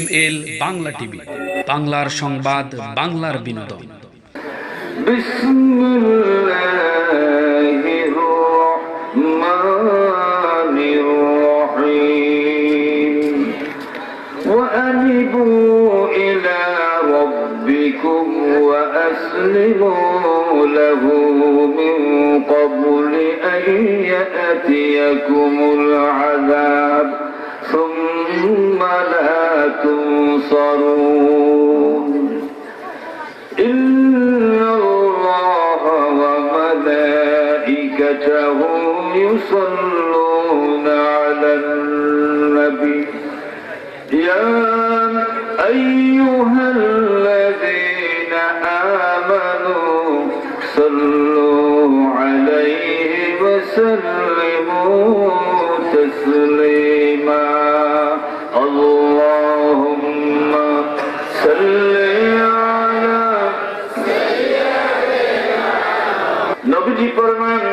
ML Bangla TV, বাংলার সংবাদ, বাংলার বিনোদন। বিসমিল্লাহির রহমানির রহিম ওয়া আনিবু ইলা রাব্বিকুম ওয়া আসলিমু লাহু মিন ক্বাবলি আন ইয়াতিয়াকুমুল আযাব ثم لا تنصرون إن الله وملائكته يصلون على النبي يا أيها الذين آمنوا صلوا عليه وسلموا تسليما اللهم صل على নবীজি ফরমান,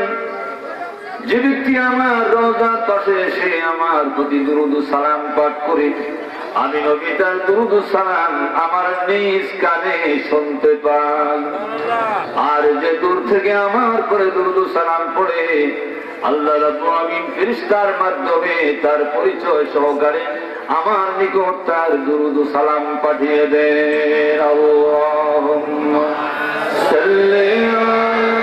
যে ব্যক্তি আমার রওজার পাশে এসে আমার প্রতি দুরূদ ও সালাম পাঠ করে, আমি নবী তার দুরূদ ও সালাম আমার নিজ কানে শুনতে পাই। আর যে দূর থেকে আমার করে দুরূদ ও সালাম পড়ে, আল্লাহ রাব্বুল আলামিন ফেরেশতার মাধ্যমে তার পরিচয় সহকারে আমার নিকট তার দুরূদ ও সালাম পাঠিয়ে দেন। আল্লাহুম্মা সাল্লি আলা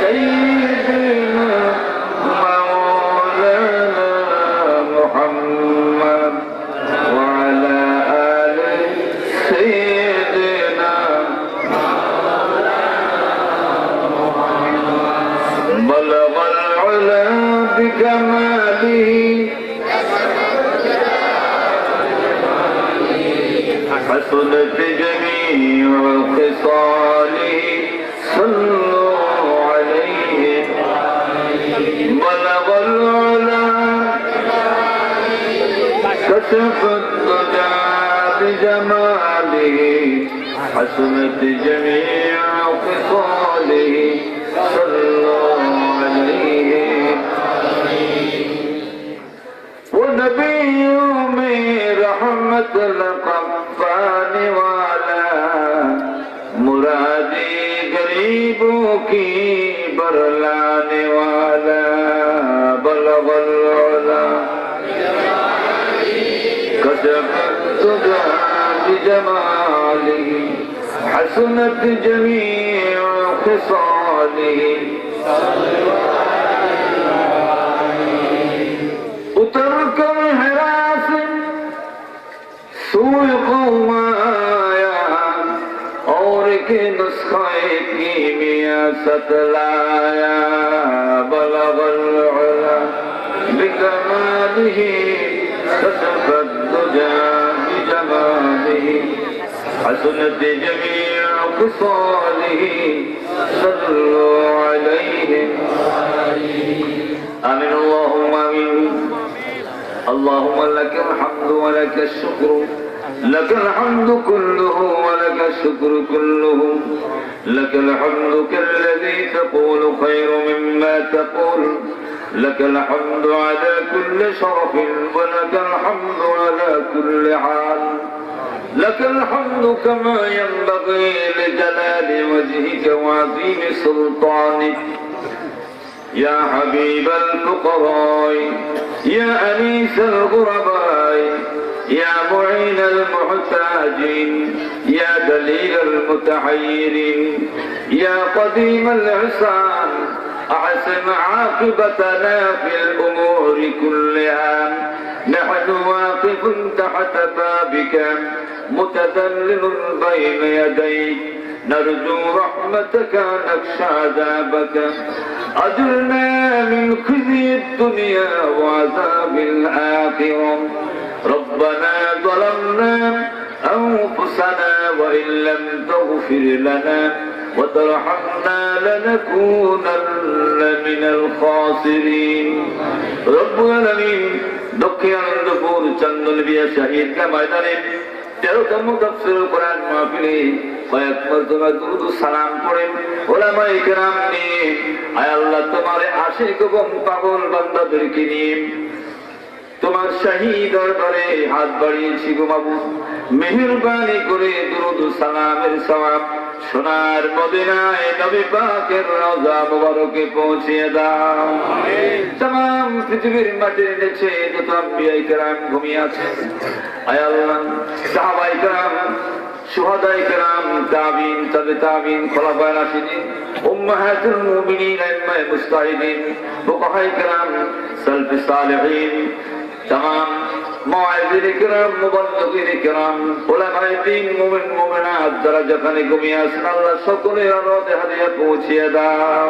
সাইয়্যিদিনা মাওলানা মুহাম্মদ ওয়া আলা আলি সাইয়্যিদিনা বালাগাল উলা বিকামালিহি حسنت جميع خصاله صلوا عليه بلغ العلا كشف الدجى بجماله حسنت جميع خصاله صلوا عليه ونبي من رحمة القفان والا مرادی غریبوں کی برلانے والا بلغ العلا كشف الدجى بجماله حسنت جميع خصاله اتر کر حراس سوئے قوم آیا اور کے نسخہ کیمیا ستلایا بلغ العلا بکمالہ کشف الدجى بجمالہ حسنت جميع خصاله صلوا عليه آمين اللهم آمين اللهم لك الحمد ولك الشكر لك الحمد كله ولك الشكر كله لك الحمد كالذي تقول خير مما تقول لك الحمد على كل شرف ولك الحمد على كل حال لك الحمد كما ينبغي لجلال وجهك وعظيم سلطانك يا حبيب الفقراء يا أنيس الغرباء يا معين المحتاجين يا دليل المتحيرين يا قديم العصام أحسن عاقبتنا في الأمور كلها نحن واقف تحت بابك متذلل بين يديك نرجو رحمتك نخشى عذابك أجرنا من خزي الدنيا وعذاب الآخرة ربنا ظلمنا أنفسنا وإن لم تغفر لنا وترحمنا لنكونن من الخاسرين رب العالمين দক্ষিণ আনন্দপুর চন্দনবিয়া শাহীদগাহ ময়দানে 13তম তাফসীরুল কোরআন মাহফিলে কয়েক মর্তবা দুরূদ ও সালাম পড়েন উলামায়ে কেরাম নিয়ে। আয় আল্লাহ, তোমার আশিক এবং পাগল বান্দাদেরকে নিয়ে তোমার শাহী দরবারে হাত বাড়িয়েছি গো মাবুদ, মেহেরবানি করে দুরূদ ও সালামের সওয়াব সোনার মদিনায় নবী পাকের রওজা মুবারকে পৌঁছিয়ে দাও। तमाम পৃথিবীর মাটির নিচে যত আম্বিয়ায়ে কেরাম ঘুমিয়ে আছেন, আয় আল্লাহ সাহাবায়ে কেরাম, শুহাদায়ে কেরাম, তাবিঈন, তাবে তাবিঈন, খোলাফায়ে রাশিদিন, উম্মাহাতুল মুমিনিন, আইম্মায়ে মুজতাহিদিন, ফুকাহায়ে কেরাম, সালফে সালেহিন, तमाम মুআজ্জিন কিরাম, মুবাল্লিগিন কিরাম, উলামায়ে দ্বীন, মুমিন মুমিনাত যারা যেখানে ঘুমিয়ে আছেন আল্লাহ সকলের রওজা হাদিয়া পৌঁছিয়ে দাও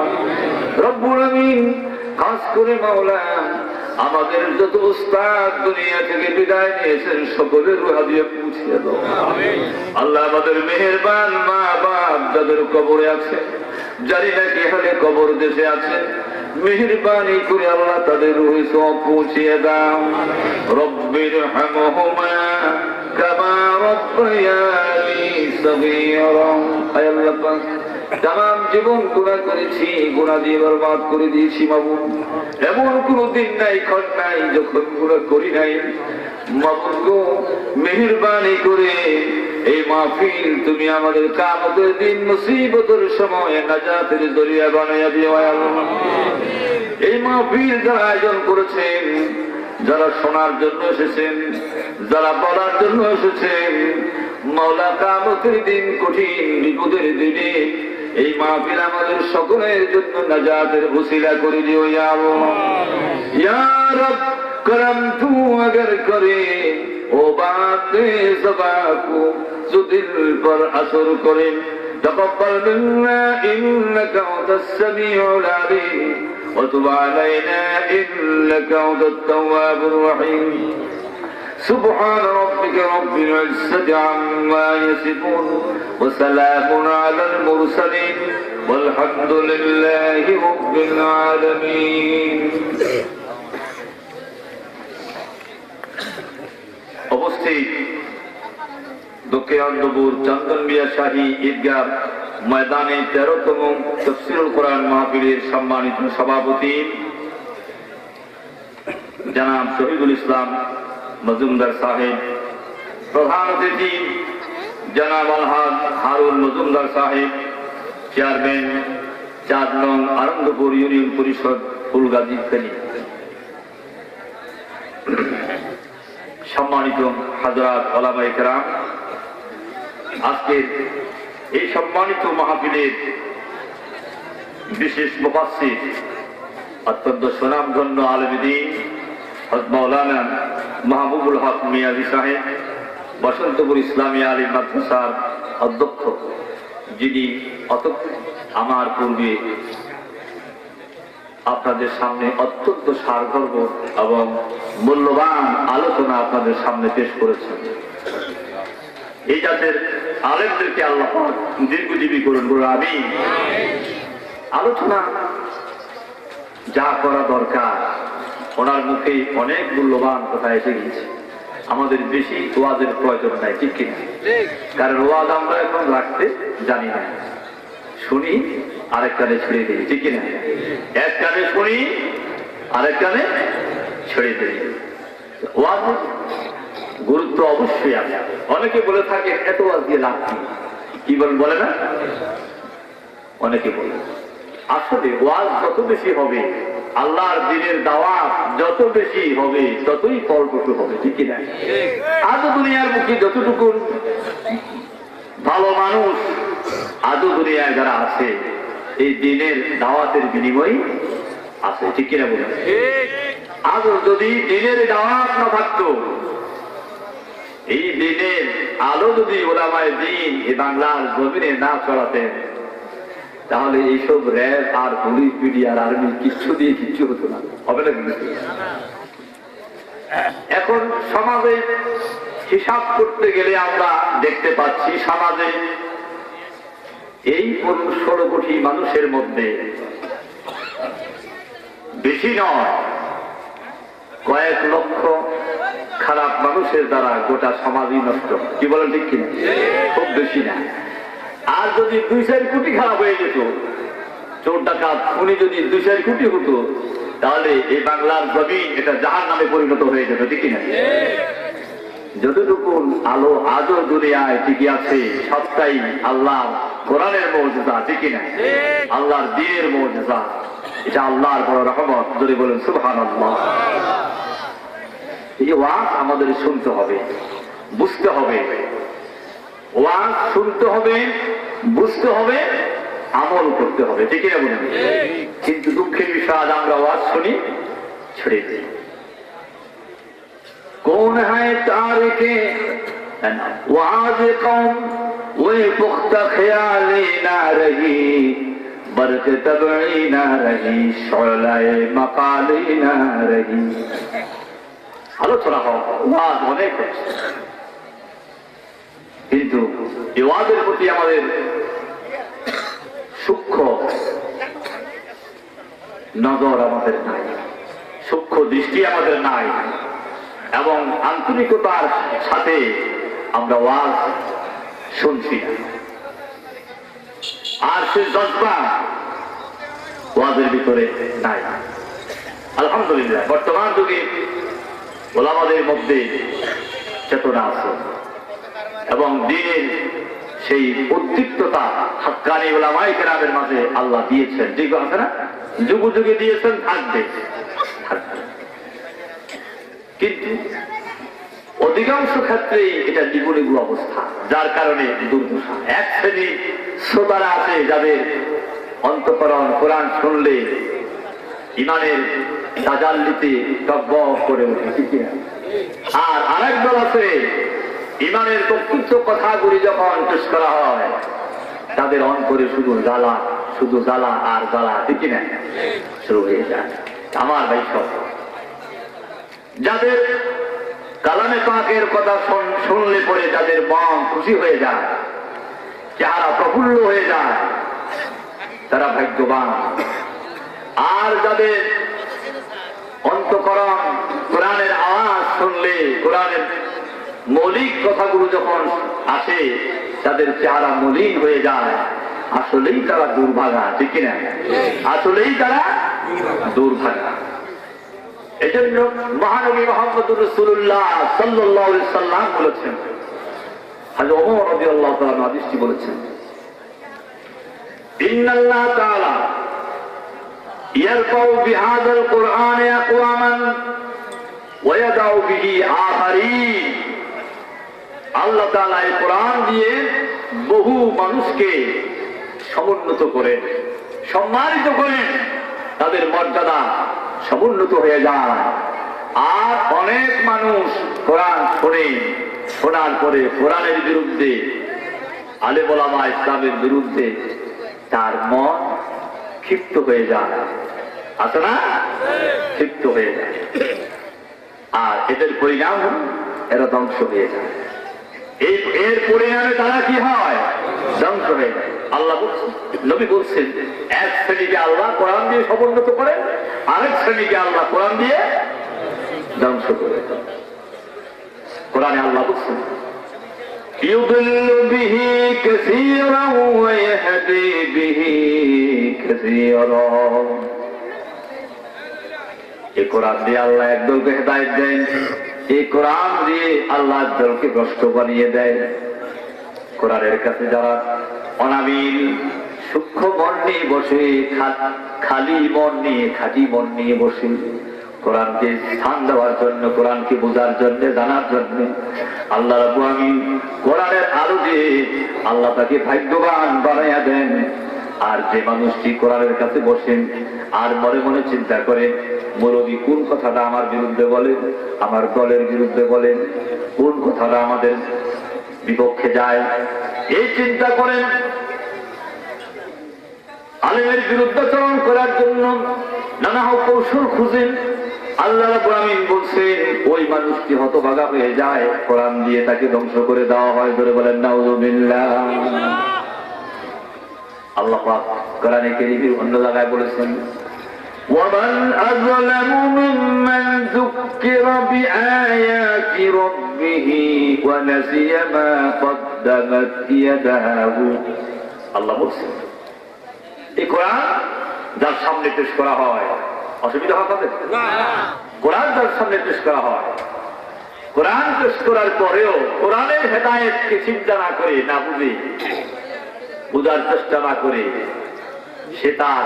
রব্বুল আমিন। খাস করে মাওলা আমাদের যত উস্তাদ দুনিয়া থেকে বিদায় নিয়েছেন সকলের হাদিয়া পৌঁছিয়ে দাও আল্লাহ। আমাদের মেহেরবান মা বাপ যাদের কবরে আছে, জানি না কি হালে কবর দেশে আছে, মেহেরবানি করে আল্লাহ তাদের রূহে সওয়াব পৌঁছিয়ে দাও। রব্বির হামহুমা কামা রাব্বায়ানি সগীরা। আয় আল্লাহ পাক, तमाम জীবন গুনাহ করেছি, গুনাহ দিয়ে বরবাদ করে দিয়েছি মাবুদ। এমন কোন দিন নাই, ক্ষণ নাই যখন গুনাহ করি নাই মাবুদ গো। মেহেরবানি করে এই মাহফিল তুমি আমাদের কিয়ামতের দিন মুসিবতের সময় নাজাতের জরিয়া বানাইয়া দিও আয় আল্লাহ। এই মাহফিল যারা আয়োজন করেছেন, যারা শোনার জন্য এসেছেন, যারা বলার জন্য এসেছেন, মাওলা কিয়ামতের দিন কঠিন বিপদের দিনে এই মাহফিল আমাদের সকলের জন্য নাজাতের ওসিলা করে দিও ইয়া আল্লাহ। ইয়া রব করম তু अगर करे ও বাতে সবাকু जो दिल पर असर करे तकब्बल मिन्ना इन्नका अंतस समीउल अलीम وتب علينا إنك أنت التواب الرحيم سبحان ربك رب العزة عما يصفون وسلام على المرسلين والحمد لله رب العالمين। উপস্থিত দক্ষিণান্তপুর চন্দন মিয়া শাহী ঈদগাহ ময়দানে 13তম তাফসীরুল কোরআন মাহফিলের সম্মানিত সভাপতি জনাব শহীদুল ইসলাম মজুমদার সাহেব, প্রধান অতিথি জনাব আলহাজ হারুন মজুমদার সাহেব, চেয়ারম্যান 4 নং আনন্দপুর ইউনিয়ন পরিষদ ফুলগাজী ফেনী, সম্মানিত হযরত উলামায়ে কেরাম, আজকের এই সম্মানিত মাহফিলের বিশেষ মুফাসসির অত্যন্ত সুনামধন্য আলেম দ্বীন হযরত মাওলানা মাহবুবুল হক মিয়াজি সাহেব, বসন্তপুর ইসলামিয়া আলিম মাদ্রাসার অধ্যক্ষ, যিনি আমার পূর্বে আপনাদের সামনে অত্যন্ত সারগর্ভ এবং মূল্যবান আলোচনা আপনাদের সামনে পেশ করেছেন। এই জাতের আলেমদেরকে আল্লাহ পাক দীর্ঘজীবী করুন বলে আমিন। আলোচনা যা করা দরকার, ওনার মুখে অনেক মূল্যবান কথা এসে গেছে, আমাদের বেশি ওয়াজের প্রয়োজন নাই, ঠিক কিনা? কারণ ওয়াজ আমরা এখন রাখতে জানি না, শুনি আরেক কানে ছেড়ে দিই, ঠিক কিনা? এক কানে শুনি আরেক কানে ছেড়ে দিই। ওয়াজ গুরুত্ব অবশ্যই আছে। অনেকে বলে থাকে এত ওয়াজ দিয়ে লাভ কি বলেন, বলে না? অনেকে বলে আসলে ওয়াজ যত বেশি হবে, আল্লাহর দ্বীনের দাওয়াত যত বেশি হবে, ততই ফলপ্রসূ হবে, ঠিক কিনা? আজও দুনিয়ার মুখে যতটুকু ভালো মানুষ আজও দুনিয়ায় যারা আছে, এই দ্বীনের দাওয়াতের বিনিময় আছে, ঠিক কিনা বলেন? আজও যদি দ্বীনের দাওয়াত না থাকতো, এই দ্বীনের আলো যদি উলামায়ে দ্বীন এই বাংলার জমিনে না ছড়াতেন, তাহলে এইসব র্যাব আর পুলিশ মিডিয়া আর আর্মি কিচ্ছু দিয়ে কিচ্ছু হতো না, হবে না? এখন সমাজে হিসাব করতে গেলে আমরা দেখতে পাচ্ছি, সমাজে এই 16 কোটি মানুষের মধ্যে বেশি নয়, কয়েক লক্ষ খারাপ মানুষের দ্বারা গোটা সমাজই নষ্ট, কি বলেন, ঠিক কিনা? খুব বেশি না। আর যদি 2-4 কোটি খারাপ হয়ে যেত, চোর ডাকাত খুনি যদি 2-4 কোটি হতো, তাহলে এই বাংলার জমিন এটা জাহান্নামে পরিণত হয়ে যাবে, ঠিক না? যতটুকু আলো আজও দুনিয়ায় টিকে আছে সবটাই আল্লাহর কোরআনের মুজিজা, ঠিক না? আল্লাহর দ্বীনের মুজিজা, এটা আল্লাহর বড় রহমত। যদি বলেন সুবহানাল্লাহ। এই ওয়াজ আমাদের শুনতে হবে, বুঝতে হবে। ওয়াজ শুনতে হবে, বুঝতে হবে, আমল করতে হবে, ঠিক না বলেন? কিন্তু দুঃখের বিষয় আজ আমরা ওয়াজ শুনি, ছেড়ে দিই। कौन है तारिके वाज कौम वही पुख्ता ख्याली ना रही बरक तबई ना रही शोलाए मकाली ना रही। আলোচনা হোক, ওয়াজ অনেক হচ্ছে, কিন্তু এই ওয়াজের প্রতি আমাদের সূক্ষ্ম নজর আমাদের নাই, সূক্ষ্ম দৃষ্টি আমাদের নাই, এবং আন্তরিকতার সাথে আমরা ওয়াজ শুনছি না। আর সে জজবা ওয়াজের ভিতরে নাই। আলহামদুলিল্লাহ বর্তমান যুগে ওলামাদের মধ্যে চেতনা আছে এবং দ্বীনের সেই উদ্দীপ্ততা হাক্কানি ওলামায়ে কেরামের মাঝে আল্লাহ দিয়েছেন, ঠিক আছে না? যুগে যুগে দিয়েছেন, থাকবে। কিন্তু অধিকাংশ ক্ষেত্রেই এটা নিগুনিগুলো অবস্থা, যার কারণে দুর্দশা। এক শ্রেণী শ্রোতারা আছে যাদের অন্তঃকরণ কোরআন শুনলে ইমানের তাজাল্লিতে টগবগ করে ওঠে, আর আরেক দল আছে ইমানের প্রকৃত কথাগুলি যখন পেশ করা হয় তাদের অন্তরে শুধু জ্বালা, শুধু জ্বালা আর জ্বালা, ঠিক না, শুরু হয়ে যায়। আমার ভাই সব যাদের কালামে পাকের কথা শুনলে পরে যাদের মন খুশি হয়ে যায়, চেহারা প্রফুল্ল হয়ে যায়, তারা ভাগ্যবান। আর যাদের অন্তঃকরণ কোরআনের আওয়াজ শুনলে, কোরআনের মৌলিক কথাগুলো যখন আসে, তাদের চেহারা মলিন হয়ে যায়, আসলেই তারা দুর্ভাগা, ঠিক কিনা? আসলেই তারা দুর্ভাগা। এজন্য মহানবী মুহাম্মদুর রাসূলুল্লাহ সাল্লাল্লাহু আলাইহি সাল্লাম বলেছেন, হযরত ওমর রাদিয়াল্লাহু তাআলা হাদিসটি বলেছেন, ইন্নাল্লাহ তাআলা ইয়ারফাউ বিহাযাল কুরআন আকওয়ামান ওয়া ইয়াদাউ বিহি আখারিন। আল্লাহ তাআলা এই কোরআন দিয়ে বহু মানুষকে সমুন্নত করেন, সম্মানিত করেন, তাদের মর্যাদা সমুন্নত হয়ে যায়। আর অনেক মানুষ কোরআন শোনে, শোনার পরে কোরআনের বিরুদ্ধে, আলেম ওলামা ইসলামের বিরুদ্ধে তার মন ক্ষিপ্ত হয়ে যায়, আছে না? ক্ষিপ্ত হয়ে যায়, আর এদের পরিণাম এরা ধ্বংস হয়ে যায়। এর পরিণামে তারা কি হয়? ধ্বংস হয়ে যায়। আল্লাহ বলছেন, নবী বলছেন, এক শ্রেণীকে আল্লাহ কোরআন দিয়ে সমুন্নত করেন, আরেক শ্রেণীকে আল্লাহ কোরআন দিয়ে ধ্বংস করে। কোরআনে আল্লাহ বলছেন, ইউদিল্লু বিহি কাসীরান ওয়া ইয়াহদি বিহি কাসীরা। এই কোরআন দিয়ে আল্লাহ একদলকে হেদায়েত দেন, এই কোরআন দিয়ে আল্লাহ একদলকে ভ্রষ্ট বানিয়ে দেয়। কোরআনের কাছে যারা অনাবিল সূক্ষ্ম মন নিয়ে বসে, খালি মন নিয়ে, খাঁটি মন নিয়ে বসে, কোরআনকে স্থান দেওয়ার জন্য, কোরআনকে বোঝার জন্য, জানার জন্য, আল্লাহ রাব্বুল আমিন কোরআনের আলো দিয়ে আল্লাহ তাকে ভাগ্যবান বানাইয়া দেন। আর যে মানুষটি কোরআনের কাছে বসেন আর মনে মনে চিন্তা করেন, মৌলবী কোন কথাটা আমার বিরুদ্ধে বলেন, আমার দলের বিরুদ্ধে বলেন, কোন কথাটা আমাদের বিপক্ষে যায়, এই চিন্তা করেন, আলেমের বিরুদ্ধাচরণ করার জন্য নানা কৌশল খুঁজেন, আল্লাহ রাব্বুল আমিন বলছেন ওই মানুষটি হতভাগা হয়ে যায়, কোরআন দিয়ে তাকে ধ্বংস করে দেওয়া হয়। ধরে বলেন নাউযুবিল্লাহ। আল্লাহ পাক কোরআনে কারীমের অন্য জায়গায় বলেছেন, وَمَنْ أَظْلَمُ مِمَّنْ ذُكِّرَ بِآيَاتِ رَبِّهِ وَنَسِيَ مَا قَدَّمَتْ يَدَاهُ। আল্লাহ বলছেন, এই কোরআন যার সামনে পেশ করা হয় অসুবিধা হয় তাদের? কোরআন তার সামনে পেশ করা হয়, কোরআন পেশ করার পরেও কোরআনের হেদায়েতকে চিন্তা না করে, না বুঝে, বুঝার চেষ্টা না করে সে তার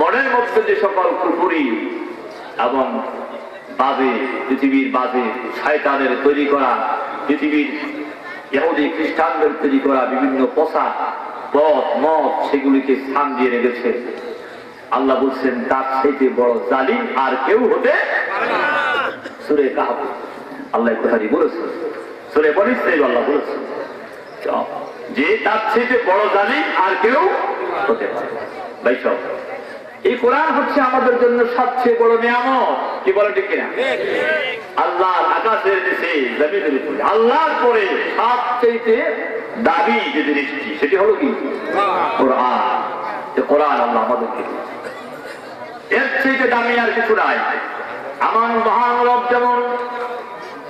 মনের মধ্যে যে সকল কুফরি এবং বাজে, পৃথিবীর বাজে শয়তানের তৈরি করা, পৃথিবীর ইহুদি খ্রিস্টানদের তৈরি করা বিভিন্ন পচা পথ মত, সেগুলিকে স্থান দিয়ে রেখেছে। আল্লাহ বলছেন তার থেকে বড় জালিম আর কেউ হতে পারে না। সূরা কাহফ আল্লাহ কথাটি বলেছেন, সূরা বনী ইসরাঈল আল্লাহ বলেছেন যে তার থেকে বড় জালিম আর কেউ হতে পারে না। ভাই সব, এই কোরআন হচ্ছে আমাদের জন্য সবচেয়ে বড় নিয়ামত। কি বলে ঠিক কিনা? আল্লাহর আকাশের নিচে জমিনের উপরে আল্লাহর পরে সবচেয়ে দাবি যে জিনিসটি, সেটি হলো কি? কোরআন। কোরআন আল্লাহ আমাদেরকে, এর থেকে দামি আর কিছু নাই। আমার মহান রব যেমন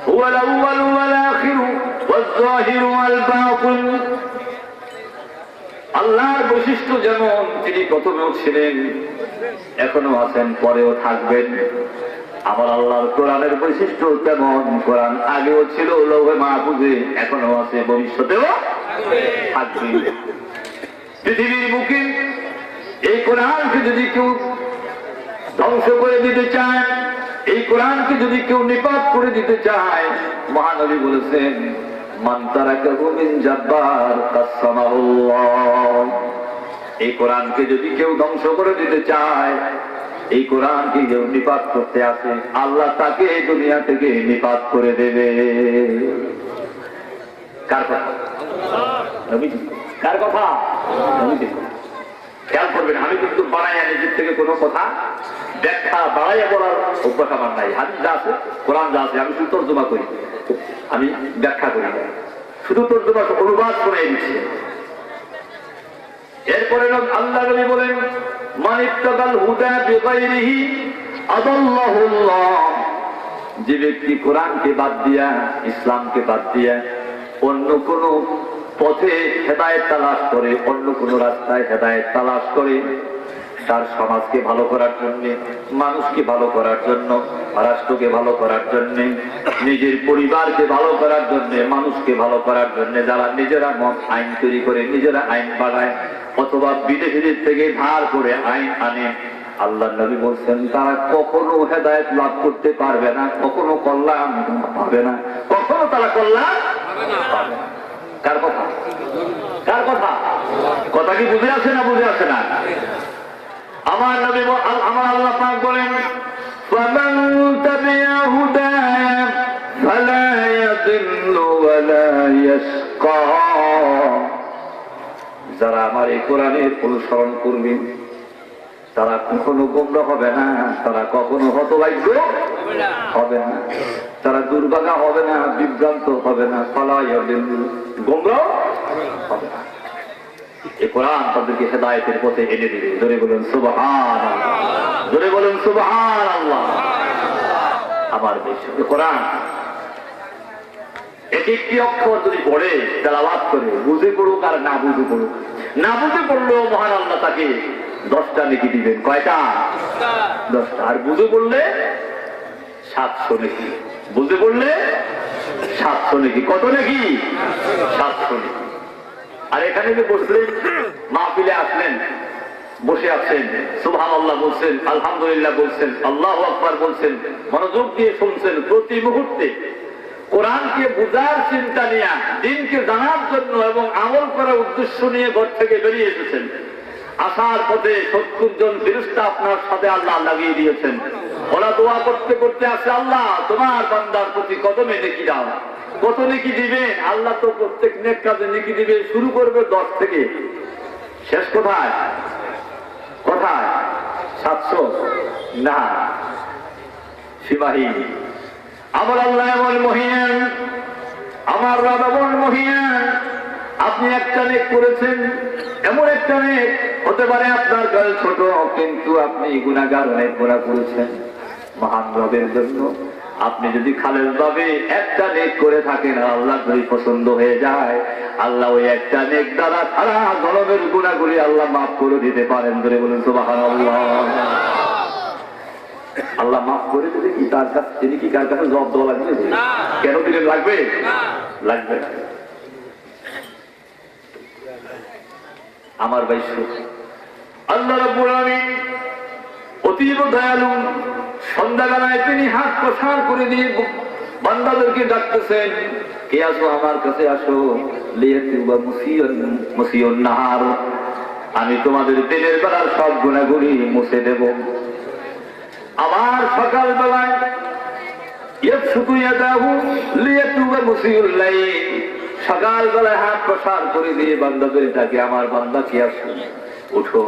হুয়াল আউয়াল ওয়াল আখির ওয়াল যাহির ওয়াল বাতিন, আল্লাহর বৈশিষ্ট্য যেমন তিনি প্রথমেও ছিলেন, এখনো আছেন, পরেও থাকবেন। আমার আল্লাহর কোরআনের বৈশিষ্ট্য তেমন, কোরআন আগেও ছিল লৌহে মাহফুজে, এখনো আছে, ভবিষ্যতেও থাকবে। পৃথিবীর বুকে এই কোরআনকে যদি কেউ ধ্বংস করে দিতে চায়, এই কোরআনকে যদি কেউ নিপাত করে দিতে চায়, মহানবী বলেছেন মান তারাকাহু মিন জাব্বার কাসসামাহুল্লাহ। এই কোরআনকে যদি কেউ ধ্বংস করে দিতে চায়, এই কোরআনকে কেউ নিপাত করতে আসে, আল্লাহ তাকে এই দুনিয়া থেকে নিপাত করে দেবে। কার কথা? নবীজি। কার কথা? নবীজি। খেয়াল করবেন, আমি কিন্তু বানাইয়া নিজের থেকে কোনো কথা ব্যাখ্যা বাড়াইয়া বলার অভ্যাস আমার নাই। হাদিস যা আছে, কোরআন যা আছে, আমি শুধু তর্জমা করি, আমি ব্যাখ্যা করি না, শুধু তর্জমা অনুবাদ করে দিচ্ছি। এরপরে আল্লাহ নবী বলেন মান ইত্তাকাল হুদা বিগাইরিহি আদাল্লাহুল্লাহ। যে ব্যক্তি কোরআনকে বাদ দিয়া, ইসলামকে বাদ দিয়া অন্য কোন পথে হেদায়েত তালাশ করে, অন্য কোন রাস্তায় হেদায়েত তালাশ করে, তার সমাজকে ভালো করার জন্য, মানুষকে ভালো করার জন্য, রাষ্ট্রকে ভালো করার জন্য, নিজের পরিবারকে ভালো করার জন্য, মানুষকে ভালো করার জন্য যারা নিজেরা মত আইন তৈরি করে, নিজেরা আইন বানায়, অথবা বিদেশিদের থেকে ধার করে আইন আনে, আল্লাহ নবী বলছেন তারা কখনো হেদায়েত লাভ করতে পারবে না, কখনো কল্যাণ পাবে না, কখনো তারা কল্যাণ পাবে না। কার কথা? কার কথা? কথা কি বুঝে আসে না? বুঝে আসে না? আমার নবী, আমার আল্লাহ পাক বলেন ফামান তাবিআ হুদায়া ফালা ইয়াদিল্লু ওয়ালা ইয়াশকা। যারা আমার এই কোরআনের অনুসরণ করবে তারা কখনো গোমরাহ হবে না, তারা কখনো হতভাগ্য হবে না, তারা দুর্ভাগা হবে না, বিভ্রান্ত হবে না, ফালা ইয়াদিল্লু, গোমরাহ হবে না। এই কোরআন তাদেরকে হেদায়েতের পথে এনে দিবে। জোরে বলুন সুবহানাল্লাহ, জোরে বলুন সুবহানাল্লাহ। আমার বিশ্বাস কোরআন এক একটি অক্ষর যদি পড়ে, তেলাওয়াত করে, বুঝে পড়ুক আর না বুঝে পড়ুক, না বুঝে পড়লেও মহান আল্লাহ তাকে 10টা নেকি দিবেন। কয়টা? 10টা। আর বুঝে পড়লে 700 নেকি। বুঝে পড়লে 700 নেকি। কত নেকি? 700 নেকি। আর এখানে যে বসলেন, মাহফিলে আসলেন, বসে আছেন, সুবহানাল্লাহ বলছেন, আলহামদুলিল্লাহ বলছেন, আল্লাহু আকবার বলছেন, মনোযোগ দিয়ে শুনছেন, প্রতি মুহূর্তে কোরআনকে বুঝার চিন্তা নিয়ে, দ্বীনকে জানার জন্য এবং আমল করার উদ্দেশ্য নিয়ে ঘর থেকে বেরিয়ে এসেছেন। আসার পথে 70 জন ফেরেশতা আপনার সাথে আল্লাহ লাগিয়ে দিয়েছেন। ওরা দোয়া করতে করতে আসে, আল্লাহ তোমার বান্দার প্রতি কদমে নেকি দাও। কত নেকি দিবেন? আল্লাহ তো প্রত্যেক নেক কাজে নেকি দিবে, শুরু করবে 10 থেকে, শেষ কোথায়? কোথায়? 700 না, সীমাহীন। আমার আল্লাহ এমন মহিয়ান, আমার রব এমন মহিয়ান। আপনি একটা নেক করেছেন, এমন একটা নেক হতে পারে আপনার কাছে ছোট, কিন্তু আপনি গুনাহগার, অনেক গুনাহ করেছেন। মহান রবের জন্য আপনি যদি খালেস ভাবে একটা নেক করে থাকেন, আল্লাহ যদি পছন্দ হয়ে যায়, আল্লাহ ওই একটা নেক দ্বারা সারা জনমের গুনাহগুলি আল্লাহ মাফ করে দিতে পারেন। ধরে বলুন সুবহানাল্লাহ। আল্লাহ মাফ করে দিলে কি তার কাছে তিনি কি কার কাছে জবাব দেওয়া লাগবে? কেন দিলেন? লাগবে? লাগবে না। আমার ভাই আল্লাহ রাব্বুল আলামিন অতীব দয়ালু। সন্ধ্যাবেলায় তিনি হাত প্রসার করে দিয়ে বান্দাদেরকে ডাকতেছেন, কে আসো আমার কাছে আসো, লিয়াতুবা মুসিয়ুন নাহার, আমি তোমাদের দিনের বেলার সব গুনাহগুলি মুছে দেব। আবার সকাল বেলায় ইয়াবসুতু ইয়াদাহু লিয়াতুবা মুসিয়ুল লাইল, সকাল বেলায় হাত প্রসার করে দিয়ে বান্দাদের ডাকে, আমার বান্দা কে আসো, উঠো,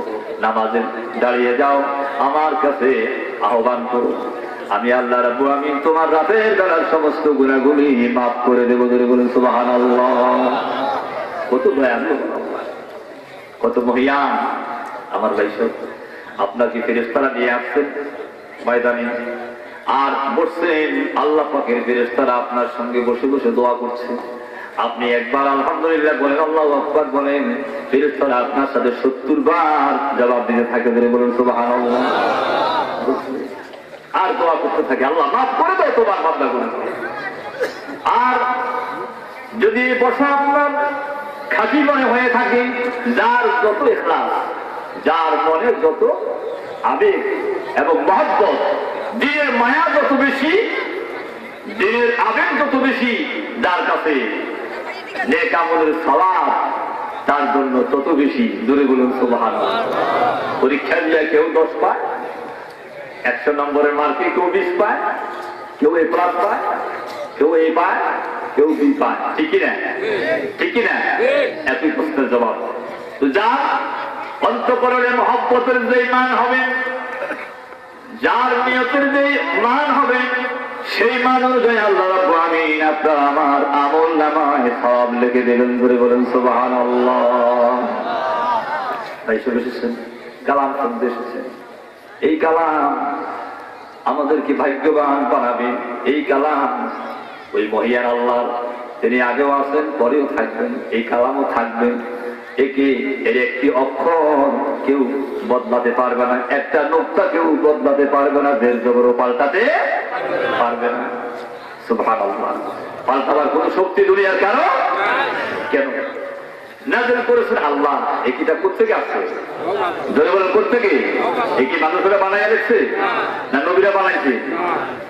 নামাজে দাঁড়িয়ে যাও, আমার কাছে আহ্বান করো, আমি আল্লাহ রাব্বুল আমিন তোমার রাতের বেলার সমস্ত গুনাহগুলি মাফ করে দেব। ধরে বলুন সুবহানাল্লাহ। কত দয়ালু, কত মহিয়ান আমার ভাই সব। আপনাকে ফেরেশতারা নিয়ে আসছেন ময়দানে, আর বসছেন আল্লাহ পাকের ফেরেশতারা আপনার সঙ্গে বসে বসে দোয়া করছে। আপনি একবার আলহামদুলিল্লাহ বলেন, আল্লাহু আকবার বলেন, ফেরেশতারা আপনার সাথে 70 বার জবাব দিতে থাকে। ধরে বলুন সুবহানাল্লাহ। আর দোয়া করতে থাকে, আল্লাহ মাফ করে দাও তোমার বান্দা করে। আর যদি বসা আপনার খাঁটি মনে হয়ে থাকে, যার যত ইখলাস, যার মনে যত আবেগ এবং মহব্বত, দিনের মায়া যত বেশি, দিনের আবেগ যত বেশি, যার কাছে নেক আমলের সওয়াব তার জন্য তত বেশি। দূরে বলুন সুবহানাল্লাহ। পরীক্ষা দিয়ে কেউ 10 পায়, 100 নম্বরের মার্কে কেউ 20 পায়, কেউ A+ পায়, কেউ A পায়, কেউ B পায়, ঠিক কিনা? ঠিক কিনা? একই প্রশ্নের জবাব। তো যার অন্তঃকরণে মহব্বতের যে ঈমান হবে, যার নিয়তের যে মান হবে, সেই মান অনুযায়ী আল্লাহ রাব্বুল আমিন আপনার আমার আমল নামায় সওয়াব লিখে দেবেন। ধরে বলেন সুবহানাল্লাহ। তাই শুনেছেন কালাম শুনতে এসেছেন। এই কালাম আমাদেরকে ভাগ্যবান বানাবে। এই কালাম ওই মহিয়ান আল্লাহ, তিনি আগেও আছেন, পরেও থাকবেন, এই কালামও থাকবেন। এর একটি অক্ষর কেউ বদলাতে পারবে না, একটা নোক্তা কেউ বদলাতে পারবে না, জের জবরও পাল্টাতে পারবে না। সুবহানাল্লাহ। পাল্টাবার কোন শক্তি দুনিয়ার কারো কেন? নাযিল করেছেন আল্লাহ। এই কিতাব কোত্থেকে আসছে? জোরে বলেন কোত্থেকে? এই কি মানুষেরা বানাইয়া লিখছে? না নবীরা বানাইছে?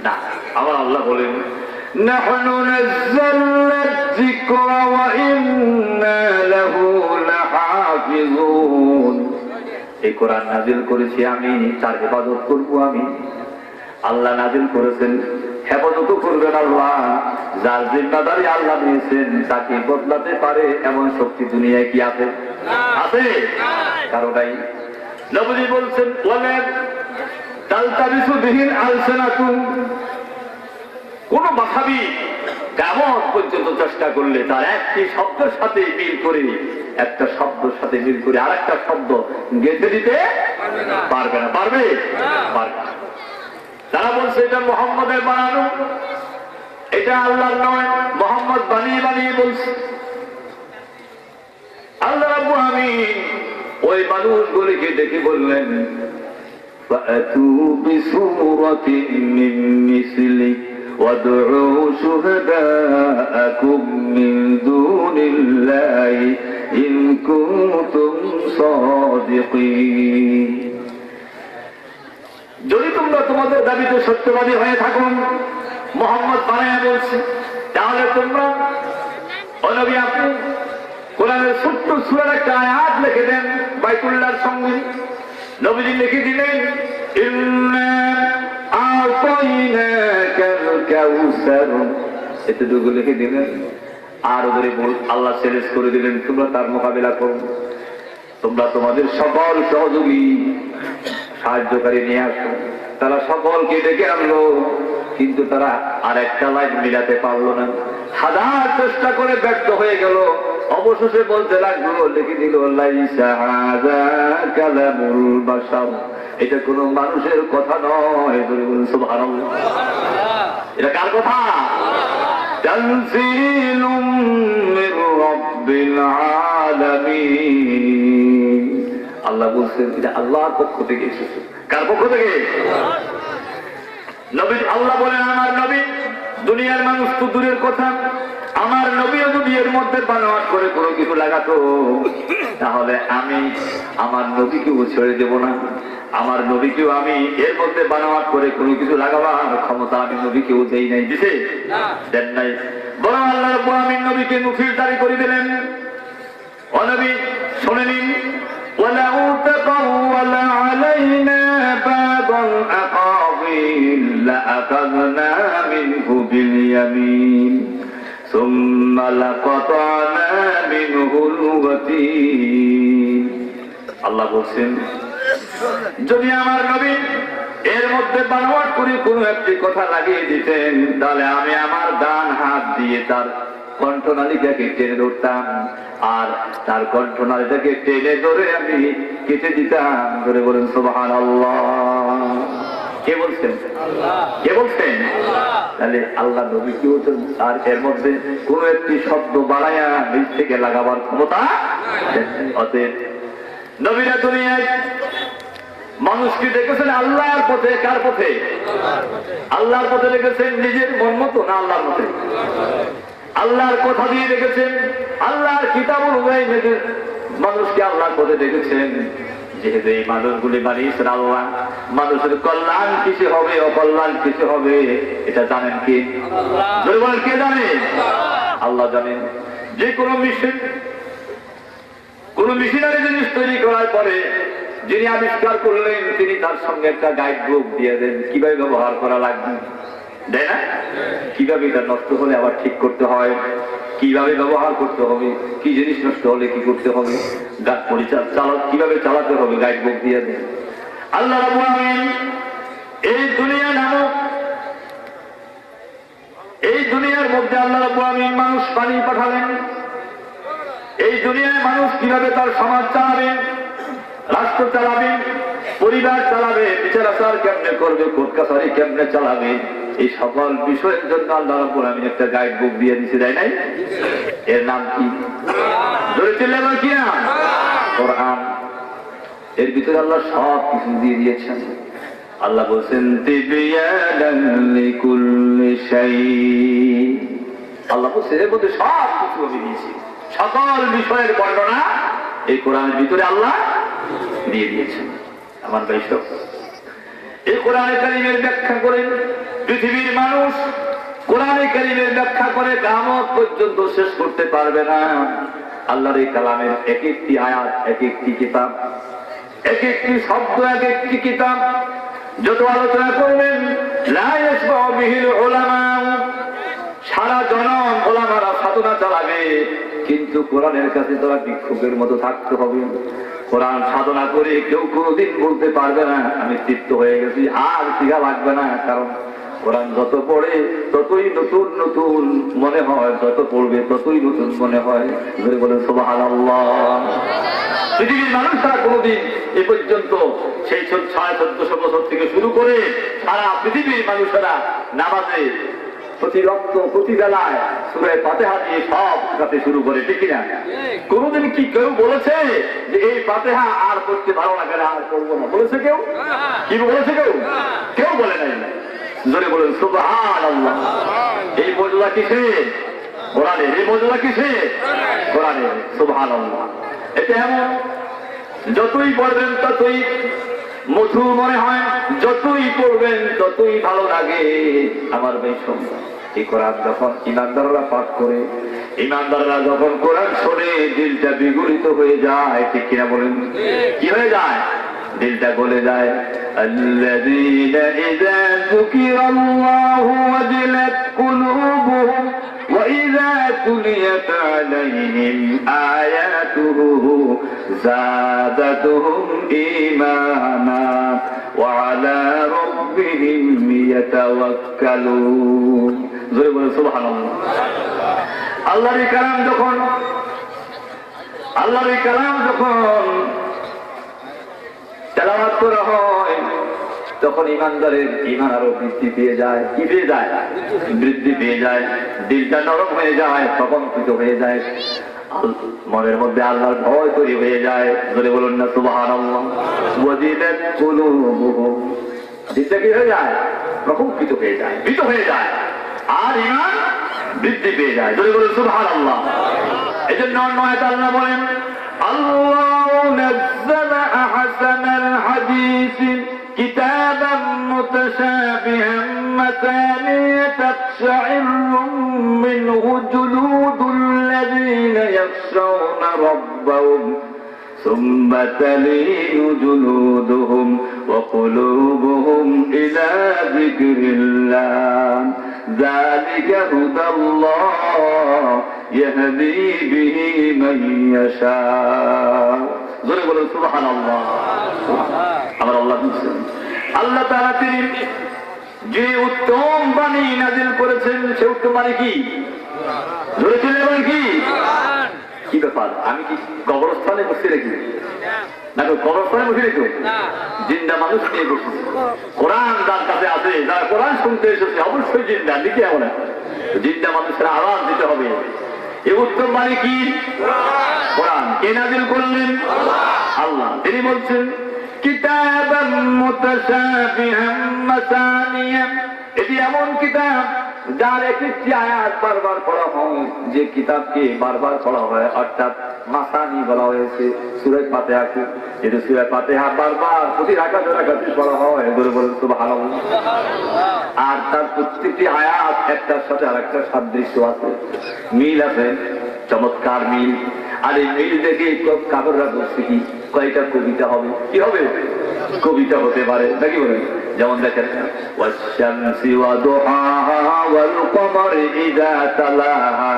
না, আমার আল্লাহ বলেন, নাহনু নাযালনা যিকরা ওয়া ইন্না লাহু লাহাফিজুন। এই কোরআন নাযিল করেছি আমি, তার হেফাজত করব আমি। আল্লাহ নাযিল করেছেন, হেফাজত করবেন আল্লাহ। যার জিম্মাদারি আল্লাহ নিয়েছেন তাকে বদলাতে পারে এমন শক্তি দুনিয়ায় কি আছে? আছে? কারো নাই। নবী বলছেন, ওয়ালা তালতাবিসু বিহিল আলসানাতুম। কোন ভাষাবি কিয়ামত পর্যন্ত চেষ্টা করলে তার একটি শব্দের সাথে মিল করে, একটা শব্দের সাথে মিল করে আরেকটা শব্দ গেঁথে দিতে পারবে না। পারবে? পারবে না। তারা বলছে এটা মুহাম্মদের বানানো, এটা আল্লাহর নয়, মুহাম্মদ বানিয়ে বানিয়ে বলছে। আল্লাহ রাব্বুল আমিন ওই মানুষগুলিকে ডেকে বললেন, ফাআতু বিসূরাতিন মিন মিসলি ওয়াদউ শুহাদাআকুম মিন দুনিল্লাহি ইন কুনতুম সাদিকিন। যদি তোমরা তোমাদের দাবিতে সত্যবাদী হয়ে থাকো, মুহাম্মদ বানায়া বলছে, তাহলে তোমরা ও নবী আপনি কোরআনের ছোট্ট সূরার একটা আয়াত লিখে দেন বাইতুল্লাহর সঙ্গে। নবীজি লিখে দিলেন, ইন্না আতাইনাকাল কাউসার, এতটুকু লিখে দিলেন। আর ওদের বল আল্লাহ চ্যালেঞ্জ করে দিলেন, তোমরা তার মোকাবিলা করো, তোমরা তোমাদের সকল সহযোগী সাহায্যকারী নিয়ে আসো। তারা সকলকে ডেকে আনলো, কিন্তু তারা আর একটা লাইন মিলাতে পারলো না। হাজার চেষ্টা করে ব্যর্থ হয়ে গেল। অবশেষে বলতে লাগলো, লিখে দিল, লাইসা হাযা কালামুল বাশার, এটা কোনো মানুষের কথা নয়। সুবহানাল্লাহ। এটা কার কথা? তানজিলুম মির রাব্বিল আলামিন। আল্লাহ বলছেন এটা আল্লাহর পক্ষ থেকে এসেছে। কার পক্ষ থেকে? নবী আল্লাহ বলেন আমার নবী, দুনিয়ার মানুষ তো দূরের কথা, আমার নবীও যদি এর মধ্যে বানোয়াট করে কোনো কিছু লাগাতো তাহলে আমি আমার নবীকেও ছেড়ে দেব না। আমার নবীকেও আমি এর মধ্যে বানোয়াট করে কোনো কিছু লাগাবার ক্ষমতা আমি নবীকেও দেই নাই, দিছে দেন নাই। বরং আল্লাহ রাব্বুল আলামিন নবীকে নুফিল জারি করে দিলেন। ও নবী শুনে নিন, ওয়ালাউ তাকাওয়ালা আলাইনা বাদাল আকাবিল লাআখাযনা মিনহু বিল ইয়ামিন সুম্মা লাকাতানা মিনহুল ওয়াতিন। আল্লাহ বলছেন যদি আমার নবী এর মধ্যে বানোয়াট করে কোনো একটি কথা লাগিয়ে দিতেন তাহলে আমি আমার ডান হাত দিয়ে তার কণ্ঠনালীটাকে টেনে ধরতাম, আর তার কণ্ঠনালীটাকে টেনে ধরে আমি কেটে দিতাম। ধরে বলেন সুবহানাল্লাহ। কে বলছেন? কে বলছেন? তাহলে আল্লাহ নবী কি বলছেন? আর এর মধ্যে কোন একটি শব্দ বাড়াইয়া নিজ থেকে লাগাবার ক্ষমতা অতএব নবীরা দুনিয়ায় মানুষকে দেখেছেন আল্লাহর পথে। কার পথে? আল্লাহর পথে দেখেছেন নিজের মন মতো না আল্লাহর পথে? আল্লাহর কথা দিয়ে দেখেছেন, আল্লাহর কিতাব অনুযায়ী মানুষকে আল্লাহর পথে দেখেছেন। যেহেতু এই মানুষগুলি বানিয়েছেন আল্লাহ, মানুষের কল্যাণ কিসে হবে অকল্যাণ কিসে হবে এটা জানেন কে? বলেন কে জানে? আল্লাহ জানেন। যে কোনো মেশিনারি জিনিস তৈরি করার পরে যিনি আবিষ্কার করলেন তিনি তার সঙ্গে একটা গাইড বুক দিয়ে দেন, কিভাবে ব্যবহার করা লাগবে, দেয় না? কিভাবে এটা নষ্ট হলে আবার ঠিক করতে হয়, কিভাবে ব্যবহার করতে হবে, কি জিনিস নষ্ট হলে কি করতে হবে, কিভাবে চালাতে হবে, গাইড বুক দিয়ে দেন। আল্লাহ রাব্বুল আলামিন এই দুনিয়া নামক এই দুনিয়ার মধ্যে আল্লাহ রাব্বুল আলামিন মানুষ বানিয়ে পাঠালেন। এই দুনিয়ায় মানুষ কিভাবে তার সমাজ চালাবে, রাষ্ট্র চালাবে, পরিবার চালাবে, বিচার আচার কেমনে করবে, কোর্ট কাছারি কেমনে চালাবে, এই সকল বিষয়ের জন্য আল্লাহ রাব্বুল আলামিন একটা গাইড বুক দিয়ে দিয়েছে, দেয় নাই? এর নাম কি? জোরে চিল্লায় বলেন কি নাম? কোরআন। এর ভিতরে আল্লাহ সব কিছু দিয়ে দিয়েছেন। আল্লাহ বলছেন তিবয়ানান লিকুল্লি শাই। আল্লাহ বলছেন এর মধ্যে সব কিছু আমি দিয়েছি, সকল বিষয়ের বর্ণনা এই কোরআনের ভিতরে আল্লাহ দিয়ে দিয়েছেন। আমার বৈষ্ণব এই কোরআনে কারিমের ব্যাখ্যা করেন পৃথিবীর মানুষ, কোরআনে কারিমের ব্যাখ্যা করে কিয়ামত পর্যন্ত শেষ করতে পারবে না। আল্লাহর এই কালামের এক একটি আয়াত এক একটি কিতাব, এক একটি শব্দ এক একটি কিতাব। যত আলোচনা করবেন লা ইয়াসমাউ বিহিল উলামা, সারা জনম ওলামারা সাধনা চালাবে, কিন্তু কোরআনের কাছে তারা ভিক্ষুকের মতো থাকতে হবে। কোরআন সাধনা করে কেউ কোনোদিন বলতে পারবে না আমি তৃপ্ত হয়ে গেছি, আর শিখা লাগবে না। কারণ কোরআন যত পড়ে ততই নতুন নতুন মনে হয়, যত পড়বে ততই নতুন মনে হয়। ধরে বলেন সুবহানাল্লাহ। পৃথিবীর মানুষরা কোনোদিন এ পর্যন্ত সেই 1450 বছর থেকে শুরু করে সারা পৃথিবীর মানুষেরা নামাজে প্রতি রক্ত প্রতি বেলায় সূরা ফাতিহা দিয়ে সব কাছে শুরু করে, ঠিক কিনা? কোনদিন কি কেউ বলেছে যে এই ফাতিহা আর পড়তে ভালো লাগে না, আর পড়বো না? বলেছে কেউ? কি বলেছে কেউ? কেউ বলে নাই। জোরে বলেন সুবহানাল্লাহ। এই মর্যাদা কিসে? কোরআনের। এই মর্যাদা কিসে? কোরআনের। সুবহানাল্লাহ। এটা এমন যতই পড়বেন ততই মধুর মনে হয়, যতই পড়বেন ততই ভালো লাগে। আমার বৈষম্য এই কোরআন যখন ইমানদাররা পাঠ করে, ইমানদাররা যখন কোরআন শোনে দিলটা বিগলিত হয়ে যায়, ঠিক কিনা বলেন? কি হয়ে যায়? দিলটা গলে যায়। আল্লাযীনা ইযা যুকিরাল্লাহু ওয়াজিলাত কুলুবুহুম ওয়া ইযা তুলিয়াত আলাইহিম আয়াতুহু যাদাতুহুম ঈমানা ওয়া আলা রাব্বিহিম ইয়াতাওয়াক্কালুন। জোরে বলেন সুবহানাল্লাহ। আল্লাহর কালাম যখন তেলাওয়াত করা হয় তখন ইমানদারের ঈমান আরো বৃদ্ধি পেয়ে যায়। কি পেয়ে যায়? বৃদ্ধি পেয়ে যায়। দিলটা নরম হয়ে যায়, প্রকম্পিত হয়ে যায়, মনের মধ্যে আল্লাহর ভয় তৈরি হয়ে যায়। ধরে বলুন না সুবহানাল্লাহ। ওয়াজিলাত কুলুবুহুম। দিলটা কি হয়ে যায়? প্রকম্পিত হয়ে যায়, ভীত হয়ে যায়, আর ঈমান বৃদ্ধি পেয়ে যায়। যদি বলে সুবহানাল্লাহ। এই জন্য অন্য আয়াতে আল্লাহ বলেন, আল্লাহু নাযালা আহসানাল হাদিস কিতাবাম মুতাশাবিহাম মাসানিয়া তাকশাইরু মিনহু জুলুদুল লাযীনা ইয়াখশাউনা রাব্বাহুম ثم تلين جلودهم وقلوبهم إلى ذكر الله ذلك هدى الله يهدي به من يشاء سبحان الله আমার আল্লাহ বলেন, আল্লাহ তাআলা তিনি যে উত্তম বাণী নাযিল করেছেন সে উত্তম বাণী কি? জোরে চলে বলেন কি? কি ব্যাপার, আমি কি কবরস্থানে বসে রেখি না? কবরস্থানে বসে রেখো জিন্দা মানুষ নিয়ে বসেছি। কোরআন যার কাছে আছে, যারা কোরআন শুনতে এসেছে অবশ্যই জিন্দা, লিখে আমরা জিন্দা মানুষের আওয়াজ দিতে হবে। এই উত্তম বাণী কি? কোরআন। কে নাযিল করলেন? আল্লাহ। তিনি বলছেন কিতাবাম মুতাশাবিহাম মাসানিয়া, এটি এমন কিতাব যার একটি আয়াত বারবার পড়া হয়, যে কিতাবকে বারবার পড়া হয়, অর্থাৎ মাসানি বলা হয়েছে সূরা ফাতিহাকে। এটা সূরা ফাতিহা বারবার প্রতি রাকাতে রাকাতে পড়া হয়, বলে বলে সুবহানাল্লাহ। আর তার প্রত্যেকটি আয়াত একটার সাথে আরেকটার সাদৃশ্য আছে, মিল আছে, চমৎকার মিল। আর এই মিল দেখে কাগজরা বলছে কি কয়টা কবিতা হবে, কি হবে? কবিতা হতে পারে নাকি বলেন? যেমন দেখেন, ওয়াশ-শামসি ওয়া দুহাহা ওয়াল কমারি ইযা তালাহা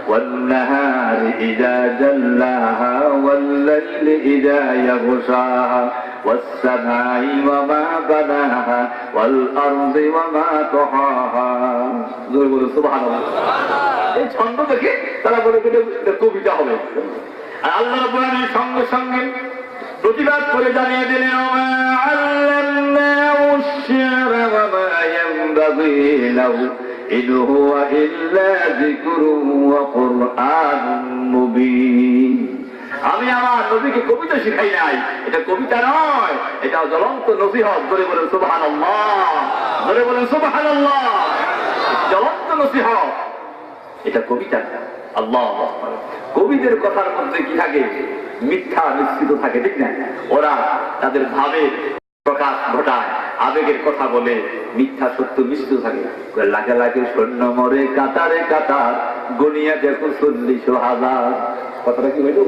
ওয়ান নাহারি ইযা জাল্লাহা ওয়াল লাইলি ইযা ইয়াগশাহা ওয়াস সামাই ওয়া মা বানাহা ওয়াল আরদি ওয়া মা তাহাহা। জোরে বলে সুবহানাল্লাহ। এই ছন্দ দেখে তারা বলে এটা কবিতা হবে। আর আল্লাহ রাব্বুল আলামিন সঙ্গে সঙ্গে প্রতিবাদ করে জানিয়ে দিলেন, ওমা আল্লামনাহু আশ-শি'রা ওয়া মা ইয়ানবাগী লাহু ইন হুয়া ইল্লা যিকরুন ওয়া কুরআনুম মুবিন। আমি আমার নবীকে কবিতা শিখাই নাই, এটা কবিতা নয়, এটা জ্বলন্ত নসিহত। ধরে বলেন সুবহানাল্লাহ, ধরে বলেন সুবহানাল্লাহ। জ্বলন্ত নসিহত, এটা কবিতা। আল্লাহ, কবিদের কথার মধ্যে কি থাকে? মিথ্যা নিশ্চিত থাকে, ঠিক না? ওরা তাদের ভাবের প্রকাশ ঘটায়, আবেগের কথা বলে, মিথ্যা সত্য মিশ্রিত থাকে। লাগে লাগে সৈন্য মরে কাতারে কাতার, গনিয়া দেখো 40,000। কথাটা কি হইল?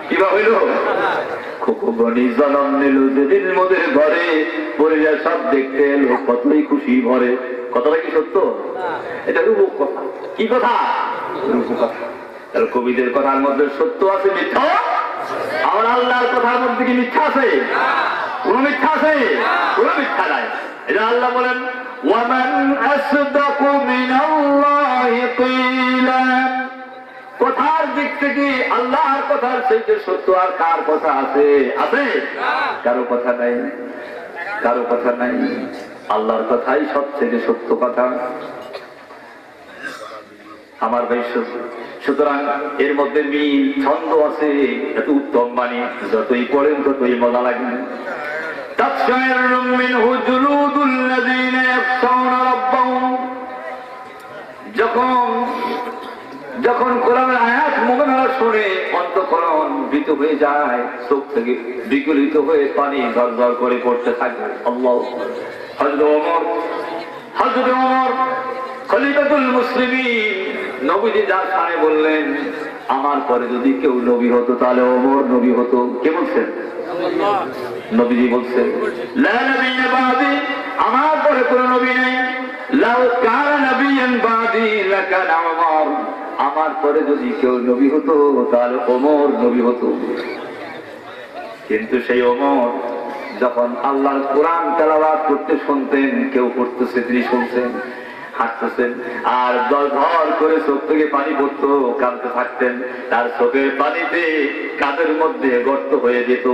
কিবা হইল? খুব গনি জনম নিল যেদিন মোদের ঘরে, পরিবার সব দেখতে এলো কতই খুশি ভরে। কথাটা কি সত্য? এটা রূপক কথা। কি কথা? রূপক কথা। তাহলে কবিদের কথার মধ্যে সত্য আছে, মিথ্যা? আমার আল্লাহর কথার মধ্যে কি মিথ্যা আছে? কোন মিথ্যা আছে? কোন মিথ্যা নাই। এটা আল্লাহ বলেন, ওয়ামান আসদাকু মিনাল্লাহি কিলা। কথার দিক থেকে আল্লাহর কথার চাইতে সত্য আর কার কথা আছে? আছে? কারো কথা নাই, কারো কথা নাই। আল্লাহর কথাই সবচেয়ে সত্য কথা। আমার ভাই, সুতরাং এর মধ্যে মিল ছন্দ আছে, এত উত্তম বাণী, যতই পড়েন ততই মজা লাগে। তাকশাইরু মিনহু জুলুদুল লাযীনা ইয়াখশাউনা রাব্বাহুম। যখন কোরআনের আয়াত মুমিনরা শুনে অন্তঃকরণ ভীত হয়ে যায়, চোখ থেকে বিগলিত হয়ে পানি ঝরঝর করে পড়তে থাকে। আল্লাহ। হযরত ওমর খলিফাতুল মুসলিমিন নবীজি যার সামনে বললেন, আমার পরে যদি কেউ নবী হতো তাহলে ওমর নবী হতো। কে বলছেন? নবীজি বলছেন, লা নবিয়্যা বাদি, আমার পরে কোনো নবী নেই। লাউ কানা নবিয়্যান বাদি লাকানা ওমর, আমার পরে যদি কেউ নবী হতো তাহলে ওমর নবী হতো। কিন্তু সেই ওমর যখন আল্লাহর কোরআন তেলাওয়াত করতে শুনতেন, কেউ পড়তেছে তিনি শুনছেন, হাঁটতেছেন, আর জল ঝড় করে চোখ থেকে পানি পড়তো, কাঁদতে থাকতেন। তার চোখের পানিতে কাঁধের মধ্যে গর্ত হয়ে যেত,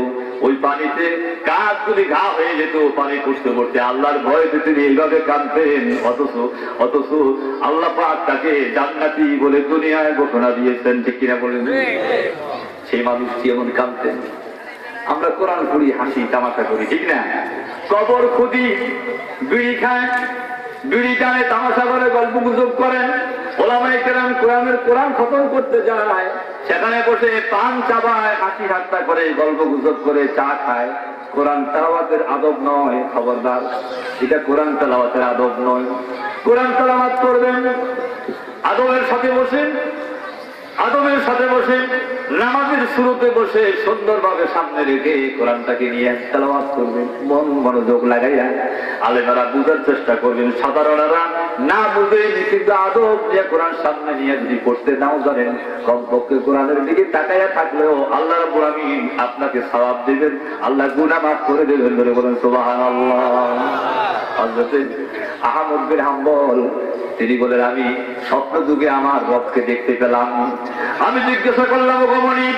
ওই পানিতে কাঁধগুলি ঘা হয়ে যেত পানি পড়তে পড়তে। আল্লাহর ভয়ে তিনি এইভাবে কাঁদতেন, অথচ আল্লাহ পাক তাকে জান্নাতি বলে দুনিয়ায় ঘোষণা দিয়েছেন। ঠিক কিনা বলেন? সেই মানুষটি এমন কাঁদতেন। আমরা কোরআন পড়ি, হাসি তামাশা করি, ঠিক না? কবর খুদি, বিড়ি খায়, বিড়ি টানে, তামাশা করে, গল্প গুজব করেন। ওলামায়ে কেরাম কোরআন খতম করতে যায়, সেখানে বসে পান চাবায়, হাসি ঠাট্টা করে, গল্প গুজব করে, চা খায়। কোরআন তেলাওয়াতের আদব নয়, খবরদার, এটা কোরআন তেলাওয়াতের আদব নয়। কোরআন তেলাওয়াত করবেন আদবের সাথে বসে, আদবের সাথে বসে, নামাজের শুরুতে বসে সুন্দরভাবে সামনে রেখে কোরআনটাকে নিয়ে তেলাওয়াত করবেন, মনোযোগ লাগাইয়া। আলেমেরা বুঝার চেষ্টা করবেন, সাধারণেরা না বুঝে কিন্তু আদব নিয়ে কোরআন সামনে নিয়ে যদি পড়তে নাও জানেন, কমপক্ষে কোরআনের দিকে তাকাইয়া থাকলেও আল্লাহ রাব্বুল আমিন আপনাকে সওয়াব দিবেন, আল্লাহ গুনাহ মাফ করে দেবেন। বলে বলেন সুবহানাল্লাহ। হযরত আহমদ বিন হাম্বল তিনি বলেন, আমি স্বপ্ন যুগে আমার রবকে দেখতে পেলাম। আমি জিজ্ঞাসা করলাম, গমনি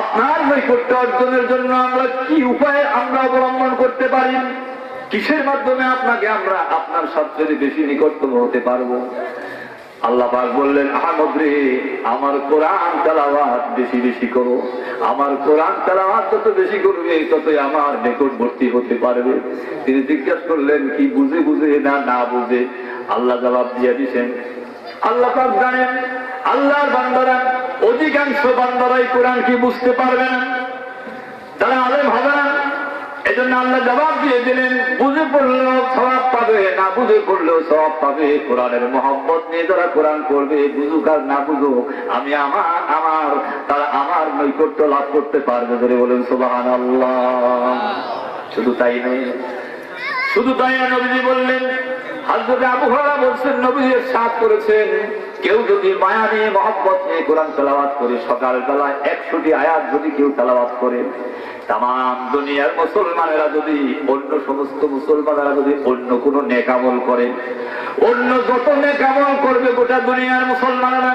আপনার নৈকট্য অর্জনের জন্য আমরা কি উপায় আমরা অবলম্বন করতে পারি, কিসের মাধ্যমে আপনাকে আমরা আপনার সবচেয়ে বেশি নিকটতম হতে পারবো? আল্লাহ পাক বললেন, আহমদ রে, আমার কোরআন তেলাওয়াত বেশি বেশি করো। আমার কোরআন তেলাওয়াত যত বেশি করবে ততই আমার নিকটবর্তী হতে পারবে। তিনি জিজ্ঞাসা করলেন, কি বুঝে বুঝে না না বুঝে? আল্লাহ জবাব দিয়ে দিয়েছেন, আল্লাহ পাক জানেন আল্লাহর বান্দারা, অধিকাংশ বান্দারাই কোরআন কি বুঝতে পারবে না, তারা আলেম হবে না। এজন্য আল্লাহ জবাব দিয়ে দিলেন, বুঝে পড়লেও সওয়াব পাবে, না বুঝে পড়লেও সওয়াব পাবে। কোরআনের মহব্বত নিয়ে যারা কোরআন পড়বে, বুঝুক আর না বুঝুক, আমি তারা আমার নৈকট্য লাভ করতে পারবে। ধরে বলেন সুবহানাল্লাহ। শুধু তাই নয়, শুধু তাই না, নবীজি বললেন, হযরত আবু হুরায়রা বলছেন, নবীজি ইরশাদ করেছেন, কেউ যদি মায়া নিয়ে মহব্বত নিয়ে কোরআন তেলাওয়াত করে, সকালবেলায় 100টি আয়াত যদি কেউ তেলাওয়াত করে, তামাম দুনিয়ার মুসলমানেরা যদি, অন্য সমস্ত মুসলমানেরা যদি অন্য কোন নেক আমল করে, অন্য যত নেক আমল করবে গোটা দুনিয়ার মুসলমানেরা,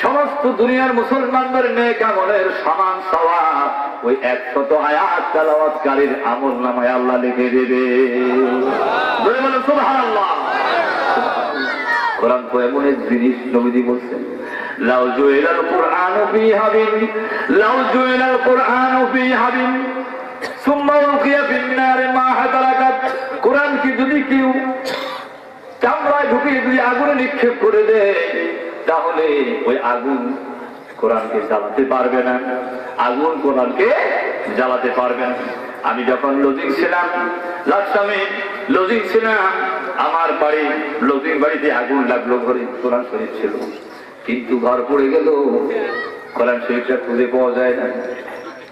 সমস্ত দুনিয়ার মুসলমানদের নেক আমলের সমান সওয়াব ওই 100 আয়াত তেলাওয়াতকারীর আমলনামায় আল্লাহ লিখে দেবে। বলে বলেন সুবহানাল্লাহ। কোরআন তো এমন এক জিনিস, নবীজি বলছেন, লাউ জুইলাল কুরআনু ফি হাবিন, লাউ জুইলাল কুরআনু ফি হাবিন সুম্মা উলকিয়া ফিন নারে মা হাদারাকাত। কোরআন কি যদি কেউ চামড়ায় ঢুকিয়ে যদি আগুনে নিক্ষেপ করে দেয়, তাহলে ওই আগুন কোরআনকে জ্বালাতে পারবে না, আগুন কোরআনকে জ্বালাতে পারবে না। আমি যখন লজিং ছিলাম, লাকসামে লজিং ছিলাম, আমার বাড়ি লজিং বাড়িতে আগুন লাগলো, ঘরে কোরআন শরীফ ছিল, কিন্তু ঘর পড়ে গেল, কোরআন শরীফটা খুঁজে পাওয়া যায় না।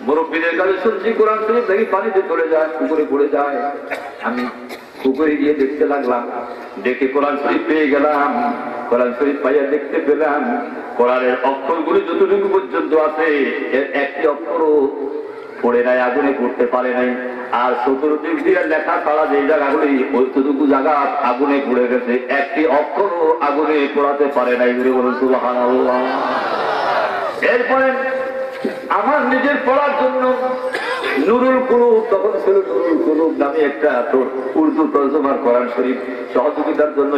মুরব্বীদের কাছে শুনছি কোরআন শরীফ দেখি পানিতে চলে যায়, পুকুরে পড়ে যায়। আমি পুকুরে গিয়ে দেখতে লাগলাম, দেখে কোরআন শরীফ পেয়ে গেলাম। কোরআন শরীফ পাইয়া দেখতে পেলাম, কোরআনের অক্ষরগুলি যতটুকু পর্যন্ত আছে, এর একটি অক্ষরও পড়ে নাই, আগুনে পড়তে পারে নাই। আর চতুর্দিক দিয়ে লেখা ছাড়া যে জায়গাগুলি, ওইটুকু জায়গা আগুনে পড়ে গেছে, একটি অক্ষরও আগুনে পড়াতে পারে নাই। বলুন সুবহানাল্লাহ। এরপরে আমার নিজের পড়ার জন্য নুরুল কুলুব, তখন ছিল নুরুল কুলুব নামে একটা উর্দু তরজমার কোরআন শরীফ, সহযোগিতার জন্য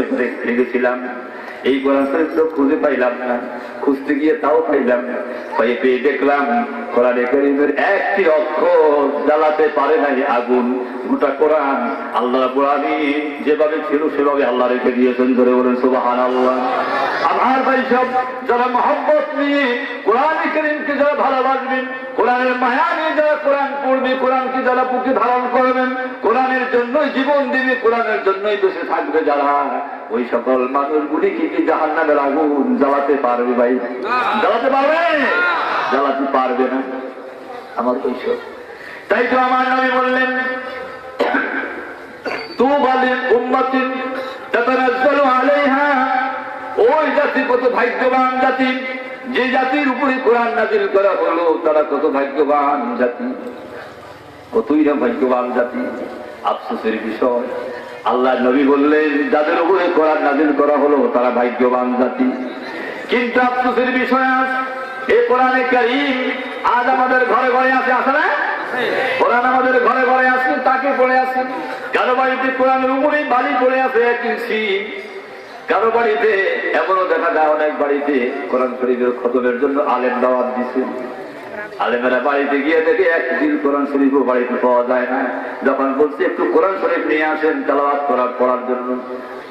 লিখেছিলাম। এই কোরআন শরীফ তো খুঁজে পাইলাম না, খুঁজতে গিয়ে তাও পাইলাম না। পেয়ে দেখলাম কোরআনে কারীমের একটি অক্ষর জ্বালাতে পারে নাই আগুন। গোটা কোরআন আল্লাহ রাব্বুল আমিন যেভাবে ছিল সেভাবে আল্লাহ রেখে দিয়েছেন। ধরে বলেন সুবহানাল্লাহ। আমার ভাই সব, যারা মহব্বত নিয়ে কোরআনে কারীমকে যারা ভালোবাসবেন, কোরআনের মায়া নিয়ে যারা কোরআন পড়বে, কোরআনকে যারা বুকে ধারণ করবেন, কোরআনের জন্যই জীবন দেবে, কোরআনের জন্যই বেঁচে থাকবে যারা, ওই সকল মানুষগুলি কি জাহান্নামের আগুন জ্বালাতে পারবে? ভাই জ্বালাতে পারবে? জ্বালাতে পারবে না আমার কৈশোর। তাই তো আমার নবী বললেন, তুবা লিল উম্মাতিন তাতানাজ্জালু আলাইহা, ওই জাতি কত ভাগ্যবান জাতি, যে জাতির উপরে কোরআন নাযিল করা হলো, তারা কত ভাগ্যবান জাতি, কতই না ভাগ্যবান জাতি। আফসোসের বিষয়, আল্লাহ নবী বললেন যাদের উপরে কোরআন নাযিল করা হলো তারা ভাগ্যবান জাতি। কিন্তু আফসোসের বিষয়, এই কোরআনে কারীম আজ আমাদের ঘরে ঘরে আছে, আছে না? কোরআন আমাদের ঘরে ঘরে আছে, তাকে পড়ে আছে। কারো বাড়িতে কোরআনের উপরে বালি পড়ে আছে 1 ইঞ্চি, কারো বাড়িতে এমনও দেখা যায় অনেক বাড়িতে কোরআন শরীফের খতমের জন্য আলেম দাওয়াত দিছে। আলেমেরা বাড়িতে গিয়ে দেখে এক জিল কোরআন শরীফও বাড়িতে পাওয়া যায় না। যখন বলছে একটু কোরআন শরীফ নিয়ে আসেন তেলাওয়াত পড়ার জন্য,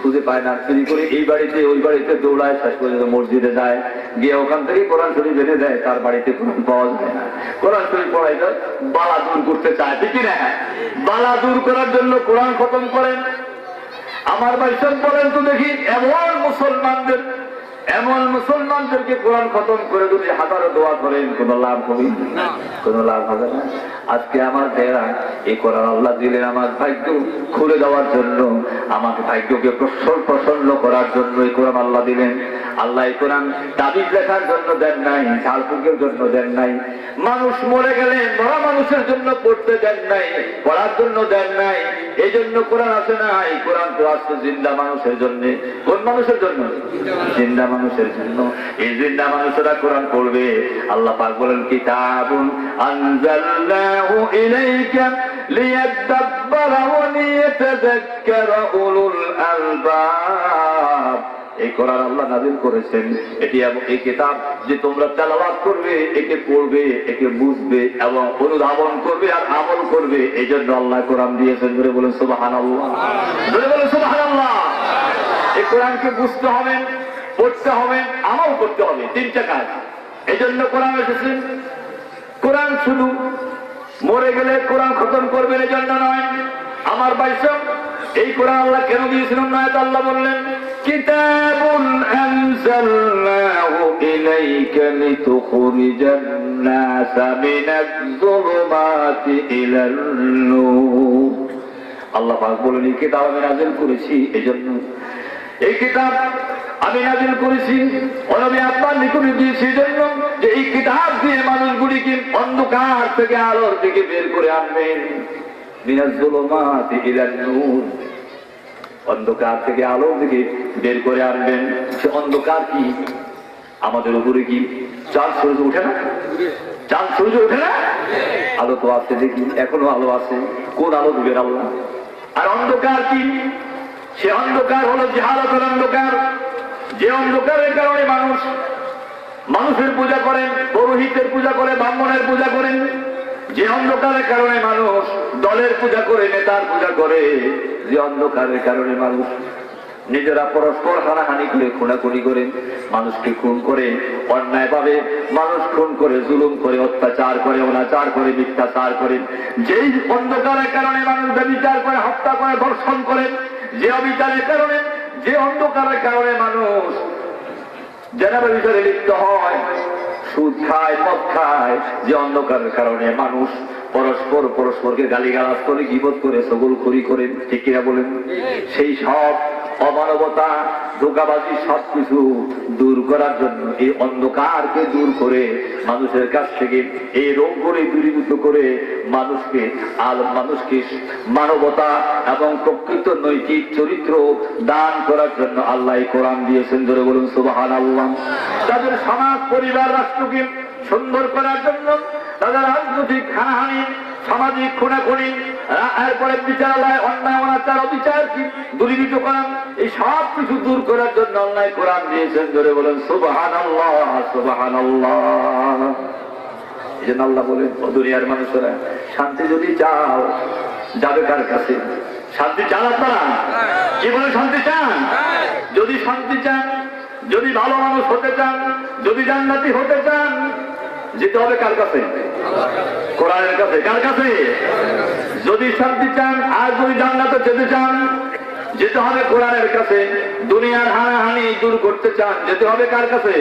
খুঁজে পায় না। চুরি করে এই বাড়িতে ওই বাড়িতে দৌড়ায়, শেষ পর্যন্ত মসজিদে যায়, গিয়ে ওখান থেকে কোরআন শরীফ এনে দেয়, তার বাড়িতে কোরআন পাওয়া যায় না। কোরআন শরীফ পড়াইতে বালা দূর করতে চায়, ঠিক না? বালা দূর করার জন্য কোরআন খতম করেন। আমার ভাই সব বলেন তো দেখি, এমন মুসলমানদেরকে কোরআন খতম করে যদি হাজারো দোয়া করেন, কোন লাভ হবে? কোন লাভ হবে না। আজকে আমার ভাইয়েরা এই কোরআন আল্লাহ দিলেন আমার ভাগ্য খুলে দেওয়ার জন্য, আমাকে ভাগ্যকে প্রসন্ন করার জন্য এই কোরআন আল্লাহ দিলেন। আল্লাহ এই কোরআন তাবিজ লেখার জন্য দেন নাই, ঝাড়ফুঁকের জন্য দেন নাই, মানুষ মরে গেলে মরা মানুষের জন্য পড়তে দেন নাই, পড়ার জন্য দেন নাই। এই জন্য কোরআন আসে না। এই কোরআন তো আসছে জিন্দা মানুষের জন্য। কোন মানুষের জন্য? জিন্দা মানুষের জন্য। এই জিন্দা মানুষেরা কোরআন পড়বে। আল্লাহ পাক বলেন, কিতাবুন আনজালনাহু ইলাইকা লিয়াদাব্বারা ওয়া লিয়াতাযাক্কারা উলুল আলবাব। এই কোরআন আল্লাহ নাযিল করেছেন, এটি এই কিতাব যে তোমরা তেলাওয়াত করবে, একে পড়বে, একে বুঝবে এবং অনুধাবন করবে আর আমল করবে। এই জন্য আল্লাহ কোরআন দিয়েছেন। ধরে বলেন সুবহানাল্লাহ, ধরে বলেন সুবহানাল্লাহ। এই কোরআনকে বুঝতে হবে, পড়তে হবে, আমল করতে হবে, তিনটা কাজ। এই জন্য কোরআন এসেছে। কোরআন শুধু মরে গেলে কোরআন খতম করবেন এই জন্য নয়। আমার বাইসব এই কোরআন আল্লাহ কেন দিয়েছিলেন? নয়, আল্লাহ বললেন, কিতাবুন আনজালনাহু ইলাইকা লিতুখরিজান নাসা মিনাজ-যুলুমাতি ইলান-নূর। আল্লাহ পাক বলেন, এই কিতাব আমি নাযিল করেছি এজন্য, এই কিতাব আমি নাযিল করেছি আমি আপনার নিকটে দিয়েছি জন্য যে এই কিতাব দিয়ে মানুষগুলিকে অন্ধকার থেকে আলোর দিকে বের করে আনবেন। মিনাজ-যুলুমাতি ইলান-নূর, অন্ধকার থেকে আলোর দিকে বের করে আনবেন। সে অন্ধকার কি? আমাদের উপরে কি চাঁদ সূর্য উঠে না? চাঁদ সূর্য উঠে না? আলো তো আছে, দেখি এখনো আলো আছে। কোন আলো দিবেন আল্লাহ? আর অন্ধকার কি? সে অন্ধকার হলো জাহালাতের অন্ধকার। যে অন্ধকারের কারণে মানুষের পূজা করেন, পুরোহিতের পূজা করে, ব্রাহ্মণের পূজা করেন। যে অন্ধকারের কারণে মানুষ দলের পূজা করে, নেতার পূজা করে। যে অন্ধকারের কারণে মানুষ নিজেরা পরস্পর হানাহানি করে, খুনাখুনি করে, মানুষকে খুন করে, অন্যায় ভাবে মানুষ খুন করে, জুলুম করে, অত্যাচার করে, অনাচার করে, মিথ্যাচার করে। যেই অন্ধকারের কারণে মানুষ ব্যভিচার করে, হত্যা করে, ধর্ষণ করে। যে অবিচারের কারণে, যে অন্ধকারের কারণে মানুষ জেনাবা বিচারে লিপ্ত হয়, সুদ খায়, মদ খায়। যে অন্ধকারের কারণে মানুষ পরস্পরকে গালিগালাজ করে, গীবত করে, চগলখড়ি করে, ঠিক কিনা বলেন? সেই সব অমানবতা, ধোঁকাবাজি সবকিছু দূর করার জন্য, এই অন্ধকারকে দূর করে মানুষের কাছ থেকে এই রোগ করে দূরীভূত করে মানুষকে মানবতা এবং প্রকৃত নৈতিক চরিত্র দান করার জন্য আল্লাহ কোরআন দিয়েছেন। ধরে বলুন সুবহানাল্লাহ। তাদের সমাজ, পরিবার, রাষ্ট্রকে সুন্দর করার জন্য, তাদের রাজনৈতিক হানাহানি, সামাজিক খুনাখুনি, এরপরে বিচারালয়, অন্যায়, অনাচার, অবিচার কি দূরীভূত করা, এই সব কিছু দূর করার জন্য আল্লাহ কোরআন দিয়েছেন। ধরে বলেন সুবহানাল্লাহ, সুবহানাল্লাহ। এই জন্য আল্লাহ বলেন, ও দুনিয়ার মানুষেরা, শান্তি যদি চাও যাবে কার কাছে? শান্তি চান আপনারা? কি বলে শান্তি চান? যদি শান্তি চান, যদি ভালো মানুষ হতে চান, যদি জান্নাতি হতে চান, যেতে হবে কার কাছে? কোরআনের কাছে। কার কাছে? যদি শান্তি চান আর যদি জান্নাতে যেতে চান, যেতে হবে কোরআনের কাছে। দুনিয়ার হানাহানি দূর করতে চান, যেতে হবে কার কাছে?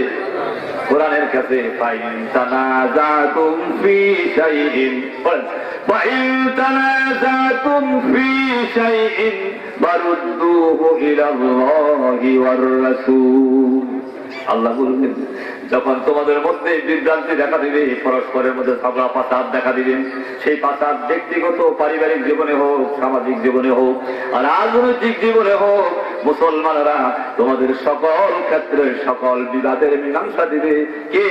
কোরআনের কাছে। ফাইন তানাজাতুম ফি শাইইন, ফাইন তানাজাতুম ফি শাইইন ফারুদ্দুহু ইলাল্লাহি ওয়ার রাসূল। আল্লাহ বলবেন, যখন তোমাদের মধ্যে বিভ্রান্তি দেখা দিবে, পরস্পরের মধ্যে ঝগড়া ফাসাদ দেখা দিবে, সেই ফাসাদ ব্যক্তিগত পারিবারিক জীবনে হোক, সামাজিক জীবনে হোক, আর রাজনৈতিক জীবনে হোক, মুসলমানরা তোমাদের সকল ক্ষেত্রে সকল বিবাদের মীমাংসা দিবে কে?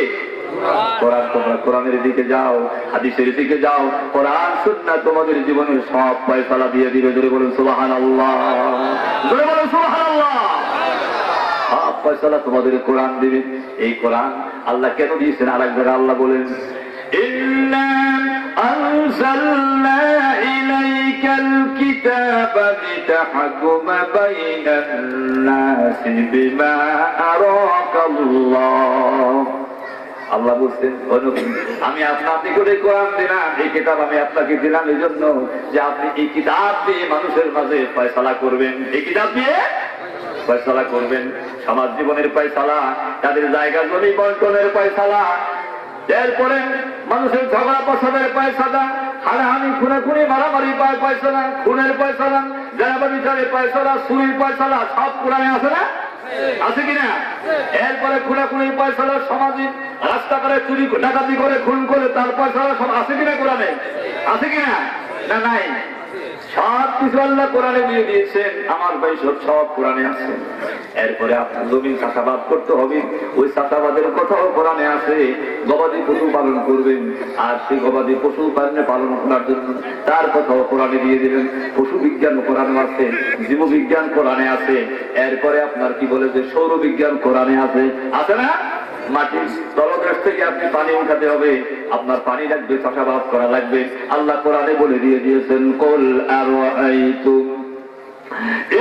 কোরআন। তোমরা কোরআনের দিকে যাও, হাদিসের দিকে যাও, কোরআন সুন্নাহ তোমাদের জীবনের সব ফয়সালা দিয়ে দিবে। জোরে বলুন সুবহানাল্লাহ, জোরে বলুন সুবহানাল্লাহ। ফয়সালা তোমাদের কোরআন দিবে। এই কোরআন আল্লাহ কেন দিয়েছেন? আর এক জায়গায় আল্লাহ বলেন, ইন্না আনজালনা ইলাইকাল কিতাবা লিতাহকুমা বাইনান নাসি বিমা আরাকাল্লাহ। আল্লাহ বলছেন, আমি আপনার নিকটে কোরআন দিলাম, এই কিতাব আমি আপনাকে দিলাম এই জন্য যে আপনি এই কিতাব দিয়ে মানুষের মাঝে ফয়সালা করবেন। এই কিতাব দিয়ে ফয়সালা করবেন, সমাজ জীবনের ফয়সালা, তাদের জায়গা জমি বন্টনের ফয়সালা, এরপরে মানুষের ঝগড়া পছন্দের ফয়সালা, হানাহানি খুনাখুনি মারামারি ফয়সালা, খুনের ফয়সালা, জানাবা বিচারের ফয়সালা, চুরির ফয়সালা, সব কোরআনে আছে না? আছে কিনা? এরপরে খুনাখুনির ফয়সালা, সমাজে রাস্তা করে চুরি ডাকাতি করে খুন করে তার ফয়সালা সব আছে কিনা কোরআনে? আছে কিনা? না নাই। সব কিছু আল্লাহ কোরআনে দিয়ে দিয়েছেন, আমার ভাই সব কোরআনে আছে। এরপরে আপনার জমিন চাষাবাদ করতে হবে, ওই চাষাবাদের কথাও কোরআনে আছে। গবাদি পশু পালন করবেন, আর সেই গবাদি পশু পালন করার জন্য তার কথাও কোরআনে দিয়ে দিলেন। পশু বিজ্ঞান কোরআনে আছে, জীব বিজ্ঞান কোরআনে আছে। এরপরে আপনার কি বলে যে সৌর বিজ্ঞান কোরআনে আছে, আছে না? মাটির তলদেশ থেকে আপনি পানি উঠাতে হবে, আপনার পানি লাগবে, চাষাবাদ করা লাগবে। আল্লাহ কোরআনে বলে দিয়ে দিয়েছেন, কুল আরাআইতুম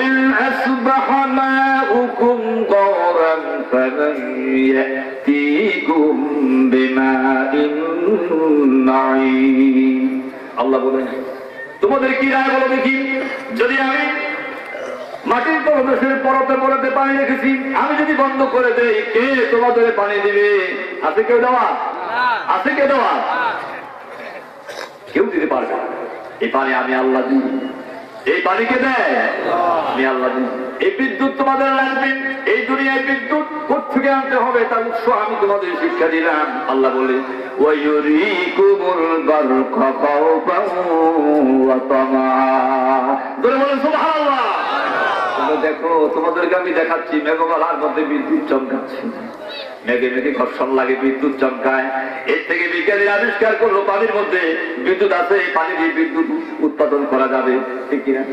ইন আসবাহা মাউকুম গাওরান ফামান ইয়াতিকুম বিমাইন মাঈন। আল্লাহ বলেন, তোমাদের কি রায় বলো দেখি, যদি আমি মাটির তলদেশের পরতে পরতে পানি রেখেছি, আমি যদি বন্ধ করে দেই, কে তোমাদের পানি দিবে? আছে কেউ দেওয়া? আছে কেউ দেওয়া? কেউ দিতে পারবে না। এই পানি আমি আল্লাহ দিই। এই পানিকে দেয় আমি আল্লাহ দিই। এই বিদ্যুৎ তোমাদের লাগবে, এই দুনিয়ায় বিদ্যুৎ কোথেকে আনতে হবে তার উৎস আমি তোমাদের শিক্ষা দিলাম। আল্লাহ বলে, ওয়ায়ুরিকুমুল বারকা খাওফান ওয়া তামা। জোরে বলেন সুবহানাল্লাহ। দেখো, তোমাদেরকে আমি দেখাচ্ছি, মেঘমালার মধ্যে বিদ্যুৎ চমকাচ্ছে, মেঘে মেঘে ঘর্ষণ লাগে, বিদ্যুৎ চমকায়। এর থেকে বিজ্ঞানীরা আবিষ্কার করলো পানির মধ্যে বিদ্যুৎ আছে, পানি দিয়ে বিদ্যুৎ উৎপাদন করা যাবে, ঠিক কিনা?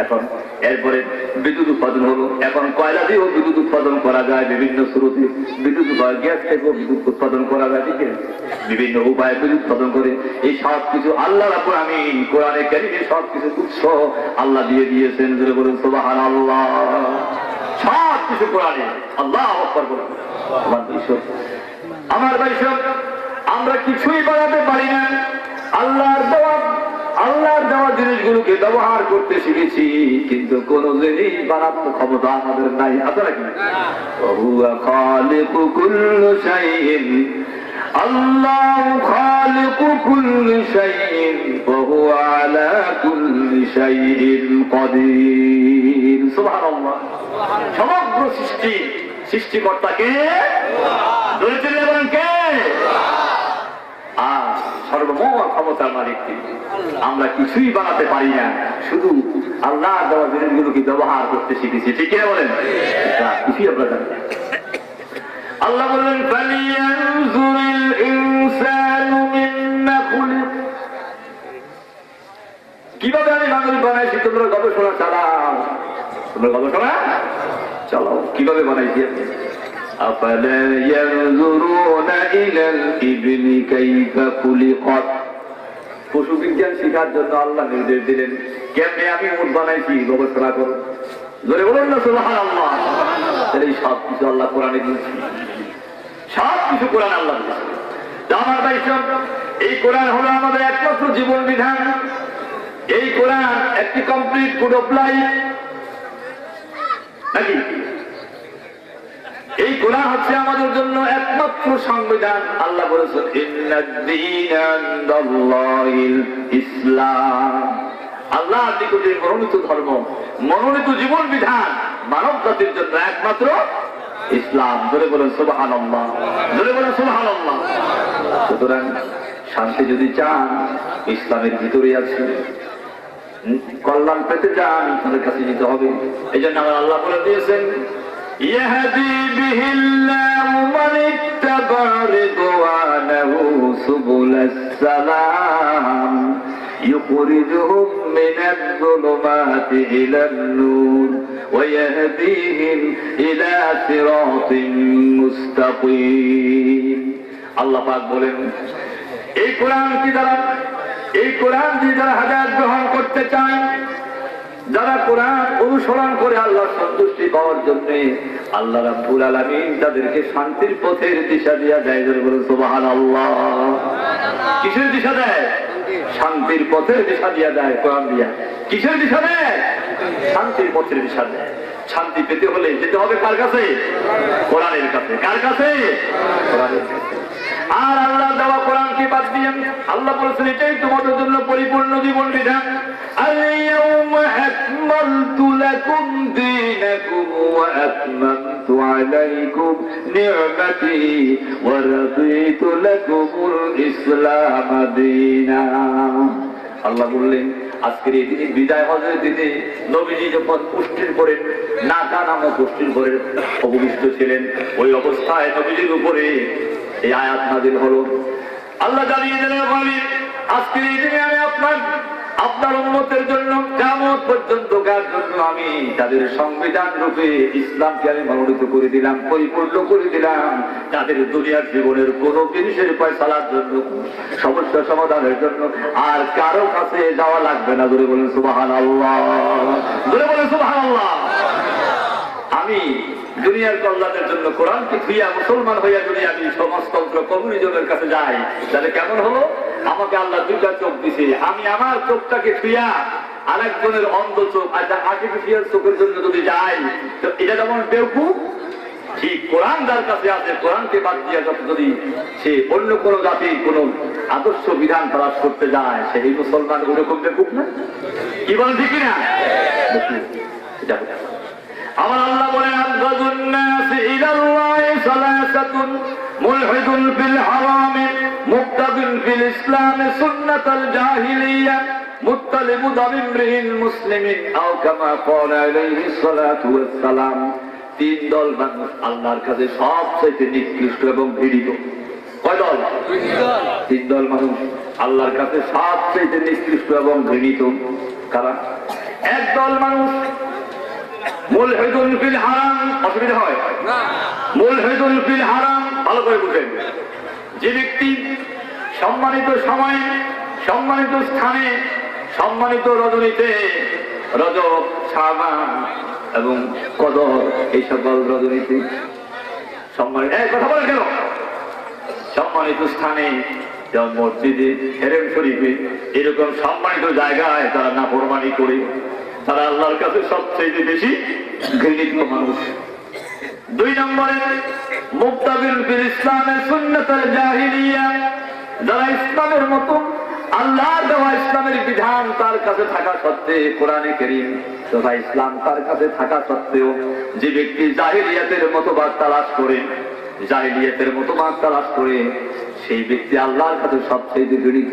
এখন এরপরে বিদ্যুৎ উৎপাদন হলো, এখন কয়লা দিয়েও বিদ্যুৎ উৎপাদন করা যায়, বিভিন্ন স্রোতে বিদ্যুৎ গ্যাস থেকেও বিদ্যুৎ উৎপাদন করা যায়, ঠিক কিনা? বিভিন্ন উপায়ে বিদ্যুৎ উৎপাদন করে। এই সব কিছু আল্লাহ রাব্বুল আমিন কোরআনে কারীমে সব কিছু উৎস আল্লাহ দিয়ে দিয়েছেন। জোরে বলুন সুবহানাল্লাহ। সব কিছু কোরআনে। আল্লাহু আকবার বলুন। আমার ভাই সব, আমরা কিছুই বানাতে পারি না। আল্লাহর দেওয়া জিনিসগুলোকে ব্যবহার করতে শিখেছি, কিন্তু কোন জিনিস বানানোর ক্ষমতা আমাদের নাই। আছে নাকি? ওয়া খালিকু কুল্লি শাইইন, আল্লাহু খালিকু কুল্লি শাইইন ওয়া হুয়া আলা কুল্লি শাইইন কাদির। সুবহানাল্লাহ। সমগ্র সৃষ্টিকর্তা কে? কে? আর সর্বমোট ক্ষমতার মালিক তিনি। আমরা কিছুই বানাতে পারি না, শুধু আল্লাহ দেওয়া জিনিসগুলোকে ব্যবহার করতে শিখেছি, ঠিক কিনা বলেন? কিছুই আমরা জানি না। আল্লাহ বললেন, ফালিয়ানজুরিল ইনসানু মিম্মা খুলিক। কিভাবে আমি মানুষ বানাইছি তোমরা গবেষণা চালাও, তোমরা গবেষণা চালাও, কিভাবে বানাইছি। আফালা ইয়ানজুরুনা ইলাল ইবলি কাইফা খুলিকাত। পশু বিজ্ঞান শেখার জন্য আল্লাহ নির্দেশ দিলেন, কেমনে আমি উট বানাইছি গবেষণা করো। জোরে বলুন না সুবহানাল্লাহ। তাহলে এই সব কিছু আল্লাহ কোরআনে দিয়েছে, সব কিছু কোরআন আল্লাহ দিয়েছে। আমার ভাই সব, এই কোরআন হলো আমাদের একমাত্র জীবন বিধান। এই কোরআন একটি কমপ্লিট কোড অফ লাইফ, নাকি? এই কোরআন হচ্ছে আমাদের জন্য একমাত্র সংবিধান। আল্লাহ বলেছেন, ইন্নাদ-দীনা ইনদাল্লাহিল ইসলাম। আল্লাহর নিকটে মনোনীত ধর্ম, মনোনীত জীবন বিধান মানব জাতির জন্য একমাত্র ইসলাম। ধরে বলেন সুবহানাল্লাহ, ধরে বলেন সুবহানাল্লাহ। সুতরাং শান্তি যদি চান, ইসলামের ভিতরে আছে। কল্যাণ পেতে চান, তাদের কাছে যেতে হবে। এই জন্য আমার আল্লাহ বলে দিয়েছেন, ইয়াহদি বিহিল্লাহু মান ইত্তাবা রিদওয়ানাহু সুবুলাস সালাম يخرجهم من الظلمات إلى النور ويهديهم إلى صراط مستقيم। আল্লাহ পাক বলেন, এই কোরআন কি দ্বারা, এই কোরআন দিয়ে যারা হাজার গ্রহণ করতে চায়, যারা কোরআন অনুসরণ করে আল্লাহর সন্তুষ্টি পাওয়ার জন্য আল্লাহ রাব্বুল আলামিন তাদেরকে শান্তির পথের দিশা দিয়া দেয়। বলে সুবহানাল্লাহ। কিসের দিশা দেয়? শান্তির পথের দিশা দিয়া দেয় কোরআন দিয়া। কিসের দিশা দেয়? শান্তির পথের দিশা দেয়। শান্তি পেতে হলে যেতে হবে কার কাছে? কোরআনের কাছে। কার কাছে? কোরআনের কাছে। আর আল্লাহ দেওয়া কোরআনকে বাদ দিয়ে আল্লাহ বলেছেন এটাই তোমাদের জন্য পরিপূর্ণ জীবন বিধান। আল-ইয়াউমা আকমালতু লাকুম দীনাকুম ওয়া আতমামতু আলাইকুম নি'মাতি ওয়া রাদিতু লাকুমুল ইসলাম দীনান। আল্লাহ বললেন আজকের এই দিনে বিদায় হজের দিনে নবীজি যখন কুষ্ঠির পরে নাকা নামক কুষ্ঠির পরে অবশিষ্ট ছিলেন, ওই অবস্থায় নবীজির উপরে এই আয়াত নাযিল হলো। আল্লাহ জানিয়ে দিলেন আজকের এই দিনে আমি আপনার উম্মতের জন্য কিয়ামত পর্যন্ত কার জন্য আমি তাদের সংবিধান রূপে ইসলামকে আমি মনোনীত করে দিলাম, পরিপূর্ণ করে দিলাম। তাদের দুনিয়ার জীবনের কোন জিনিসের ফয়সালার জন্য, সমস্যা সমাধানের জন্য আর কারো কাছে যাওয়া লাগবে না। জোরে বলেন সুবহানাল্লাহ। জোরে বলেন সুবহানাল্লাহ। আমি দুনিয়ার কল্যাণের জন্য কোরআনকে থুইয়া মুসলমান হইয়া যদি আমি সমাজতন্ত্র কমিউনিজমের কাছে যাই তাহলে কেমন হলো? আমাকে আল্লাহ দুইটা চোখ দিছে, আমি আমার চোখটাকে থুইয়া আরেকজনের অন্ধ চোখ, আচ্ছা আর্টিফিশিয়াল চোখের জন্য যদি যাই তো এটা যেমন বেউকুফ, ঠিক কোরআন যার কাছে আছে কোরআনকে বাদ দিয়া যদি সে অন্য কোন জাতির কোন আদর্শ বিধান তালাশ করতে যায় সেই মুসলমান ওরকম বেউকুফ না? কি বলেন ঠিক না? আমার আল্লাহ বলেন আবগাদুন নাস ইলাল্লাহি সালাসাতুন মুলহিদুন ফিল হারাম মুক্তাদিন ফিল ইসলাম সুন্নাতাল জাহিলিয়া মুত্তালিবু দামিমরিল মুসলিমিন আও কামা ক্বালা আলাইহিস সালাতু ওয়াস সালাম। তিন দল মানুষ আল্লাহর কাছে সবচেয়ে নিকৃষ্ট এবং ঘৃণিত। কয় দল? তিন দল মানুষ আল্লাহর কাছে সবচেয়ে নিকৃষ্ট এবং ঘৃণিত। কারা? এক দল মানুষ মুলহিদুন ফিল হারাম, অসুবিধা হয় না? মুলহিদুন ফিল হারাম ভালো করে বুঝেন। যে ব্যক্তি সম্মানিত সময়ে, সম্মানিত স্থানে, সম্মানিত রজনীতে, রজব, শাবান এবং কদর, এই সকল রজনীতে সম্মানিত কথা বলে কেন? সম্মানিত স্থানে যেমন মসজিদে, হেরেম শরীফে, এরকম সম্মানিত জায়গায় তারা নাফরমানি করে, তারা আল্লাহর কাছে সবচেয়ে বেশি ঘৃণিত মানুষ। দুই নম্বরে মুক্তাবিল ফিল ইসলামে সুন্নাতুল জাহিলিয়া, যারা ইসলামের মতো আল্লাহর দেওয়া ইসলামের বিধান তার কাছে থাকা সত্ত্বেও, কোরআনে কারীম তথা ইসলাম তার কাছে থাকা সত্ত্বেও যে ব্যক্তি জাহিলিয়াতের মতবাদ তালাশ করে, জাহিলিয়াতের মতবাদ তালাশ করে, সেই ব্যক্তি আল্লাহর কাছে সবচেয়ে ঘৃণিত।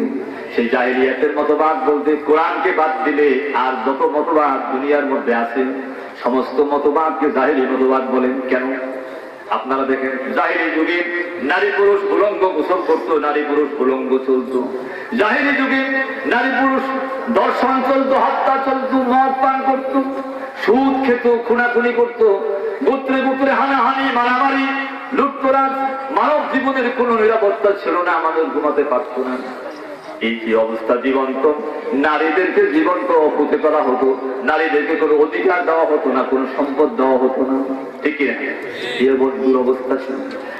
সেই জাহিলিয়াতের মতবাদ বলতে কোরআনকে বাদ দিলে আর যত মতবাদ দুনিয়ার মধ্যে আছে সমস্ত মতবাদকে জাহিলি মতবাদ বলেন। কেন? আপনারা দেখেন জাহিলি যুগে নারী পুরুষ উলঙ্গ গোসল করতো, নারী পুরুষ উলঙ্গ চলতো। জাহিলি যুগে নারী পুরুষ দর্শন চলতো, হত্যা চলতো, মদ পান করতো, সুদ খেত, খুনাখুনি করতো, গোত্রে গোত্রে হানাহানি, মারামারি, লুটতরাজ, মানব জীবনের কোন নিরাপত্তা ছিল না, মানুষ ঘুমাতে পারত না। এই যে অবস্থা জীবন্ত, নারীদেরকে জীবন্ত অপুতে করা হতো, নারীদেরকে কোনো অধিকার দেওয়া হতো না, কোনো সম্পদ দেওয়া হতো না, ঠিক না? এর বন্ধুর অবস্থা ছিল।